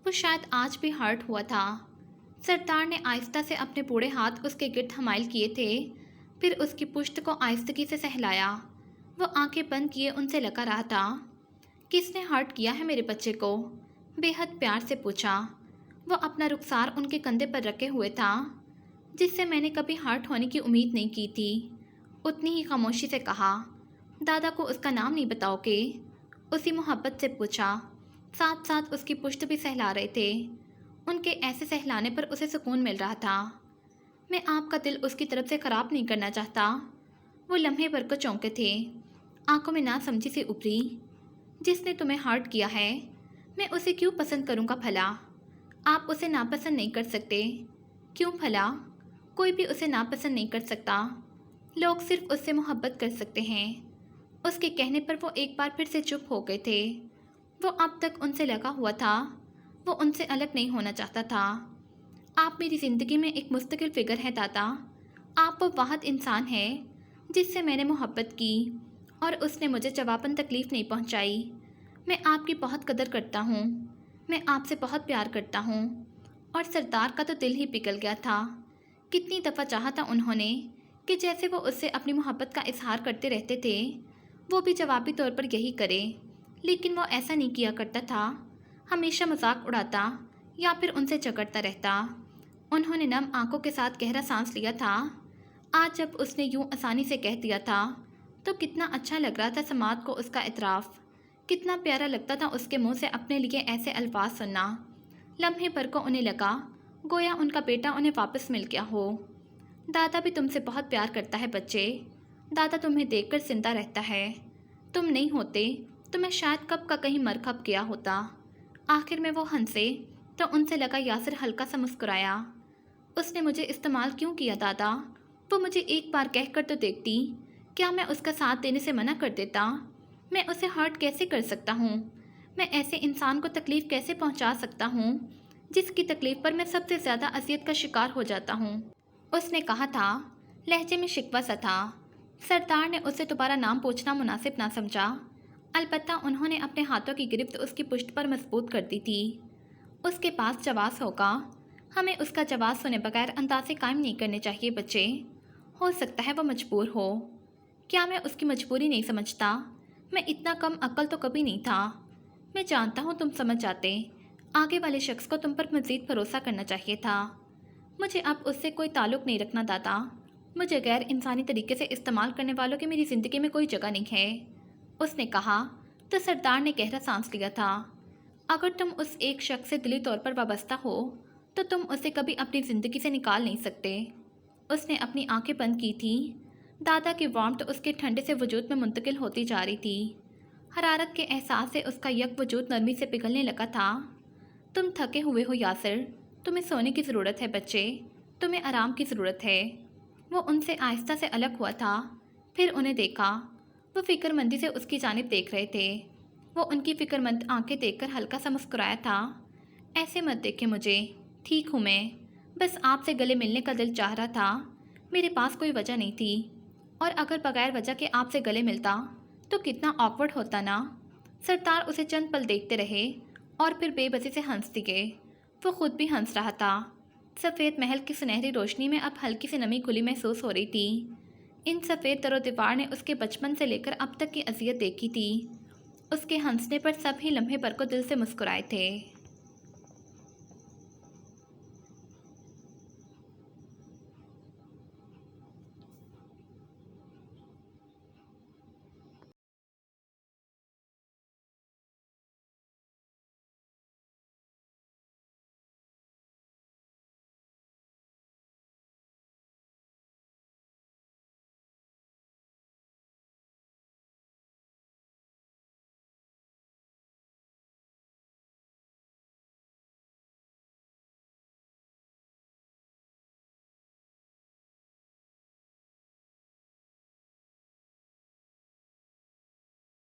وہ شاید آج بھی ہرٹ ہوا تھا۔ سردار نے آہستہ سے اپنے بوڑھے ہاتھ اس کے گرد حمائل کیے تھے، پھر اس کی پشت کو آہستگی سے سہلایا۔ وہ آنکھیں بند کیے ان سے لگا رہا تھا۔ کس نے ہرٹ کیا ہے میرے بچے کو؟ بے حد پیار سے پوچھا۔ وہ اپنا رخسار ان کے کندھے پر رکھے ہوئے تھا، جس سے میں نے کبھی ہرٹ ہونے کی امید نہیں کی تھی۔ اتنی ہی خاموشی سے کہا، دادا کو اس کا نام نہیں بتاؤ گے؟ اسی محبت سے پوچھا، ساتھ ساتھ اس کی پشت بھی سہلا رہے تھے۔ ان کے ایسے سہلانے پر اسے سکون مل رہا تھا۔ میں آپ کا دل اس کی طرف سے خراب نہیں کرنا چاہتا۔ وہ لمحے بھر کو چونکے تھے، آنکھوں میں نہ سمجھی سی ابری۔ جس نے تمہیں ہرٹ کیا ہے، میں اسے کیوں پسند کروں گا بھلا؟ آپ اسے ناپسند نہیں کر سکتے۔ کیوں بھلا؟ کوئی بھی اسے ناپسند نہیں کر سکتا، لوگ صرف اس سے محبت کر سکتے ہیں۔ اس کے کہنے پر وہ ایک بار پھر سے چپ ہو گئے تھے۔ وہ اب تک ان سے لگا ہوا تھا، وہ ان سے الگ نہیں ہونا چاہتا تھا۔ آپ میری زندگی میں ایک مستقل فگر ہیں دادا، آپ وہ واحد انسان ہیں جس سے میں نے محبت کی، اور اس نے مجھے جواباً تکلیف نہیں پہنچائی۔ میں آپ کی بہت قدر کرتا ہوں، میں آپ سے بہت پیار کرتا ہوں۔ اور سردار کا تو دل ہی پگھل گیا تھا۔ کتنی دفعہ چاہا تھا انہوں نے کہ جیسے وہ اس سے اپنی محبت کا اظہار کرتے رہتے تھے وہ بھی جوابی طور پر یہی کرے، لیکن وہ ایسا نہیں کیا کرتا تھا، ہمیشہ مذاق اڑاتا یا پھر ان سے جھگڑتا رہتا۔ انہوں نے نم آنکھوں کے ساتھ گہرا سانس لیا تھا۔ آج جب اس نے یوں آسانی سے کہہ دیا تھا تو کتنا اچھا لگ رہا تھا سماعت کو اس کا اعتراف، کتنا پیارا لگتا تھا اس کے منہ سے اپنے لیے ایسے الفاظ سننا۔ لمحے بھر کو انہیں لگا گویا ان کا بیٹا انہیں واپس مل گیا ہو۔ دادا بھی تم سے بہت پیار کرتا ہے بچے، دادا تمہیں دیکھ کر زندہ رہتا ہے، تم نہیں ہوتے تو میں شاید کب کا کہیں مر کھپ گیا ہوتا۔ آخر میں وہ ہنسے تو ان سے لگا یاسر ہلکا سا مسکرایا۔ اس نے مجھے استعمال کیوں کیا دادا؟ وہ مجھے ایک بار کہہ کر تو دیکھتی، کیا میں اس کا ساتھ دینے سے منع کر دیتا؟ میں اسے ہرٹ کیسے کر سکتا ہوں؟ میں ایسے انسان کو تکلیف کیسے پہنچا سکتا ہوں جس کی تکلیف پر میں سب سے زیادہ اذیت کا شکار ہو جاتا ہوں؟ اس نے کہا تھا، لہجے میں شکوہ سا تھا۔ سردار نے اسے دوبارہ نام پوچھنا مناسب نہ سمجھا، البتہ انہوں نے اپنے ہاتھوں کی گرفت اس کی پشت پر مضبوط کر دی تھی۔ اس کے پاس جواز ہوگا، ہمیں اس کا جواز سنے بغیر اندازے قائم نہیں کرنے چاہیے بچے۔ ہو سکتا ہے وہ مجبور ہو۔ کیا میں اس کی مجبوری نہیں سمجھتا؟ میں اتنا کم عقل تو کبھی نہیں تھا۔ میں جانتا ہوں تم سمجھ جاتے، آگے والے شخص کو تم پر مزید بھروسہ کرنا چاہیے تھا۔ مجھے اب اس سے کوئی تعلق نہیں رکھنا دادا، مجھے غیر انسانی طریقے سے استعمال کرنے والوں کی میری زندگی میں کوئی جگہ نہیں ہے، اس نے کہا تو سردار نے گہرا سانس لیا تھا۔ اگر تم اس ایک شخص سے دلی طور پر وابستہ ہو تو تم اسے کبھی اپنی زندگی سے نکال نہیں سکتے۔ اس نے اپنی آنکھیں بند کی تھیں۔ دادا کی وارمتھ اس کے ٹھنڈے سے وجود میں منتقل ہوتی جا رہی تھی۔ حرارت کے احساس سے اس کا یک وجود نرمی سے پگھلنے لگا تھا۔ تم تھکے ہوئے ہو یاسر، تمہیں سونے کی ضرورت ہے بچے، تمہیں آرام کی ضرورت ہے۔ وہ ان سے آہستہ سے الگ ہوا تھا، پھر انہیں دیکھا۔ وہ فکر مندی سے اس کی جانب دیکھ رہے تھے۔ وہ ان کی فکر مند آنکھیں دیکھ کر ہلکا سا مسکرایا تھا۔ ایسے مت دیکھیں مجھے، ٹھیک ہوں میں، بس آپ سے گلے ملنے کا دل چاہ رہا تھا، میرے پاس کوئی وجہ نہیں تھی، اور اگر بغیر وجہ کے آپ سے گلے ملتا تو کتنا آکورڈ ہوتا نا۔ سردار اسے چند پل دیکھتے رہے اور پھر بے بسی سے ہنس دیے۔ وہ خود بھی ہنس رہا تھا۔ سفید محل کی سنہری روشنی میں اب ہلکی سی نمی کھلی محسوس ہو رہی تھی۔ ان سفید در و دیوار نے اس کے بچپن سے لے کر اب تک کی اذیت دیکھی تھی۔ اس کے ہنسنے پر سب ہی لمحے بھر کو دل سے مسکرائے تھے۔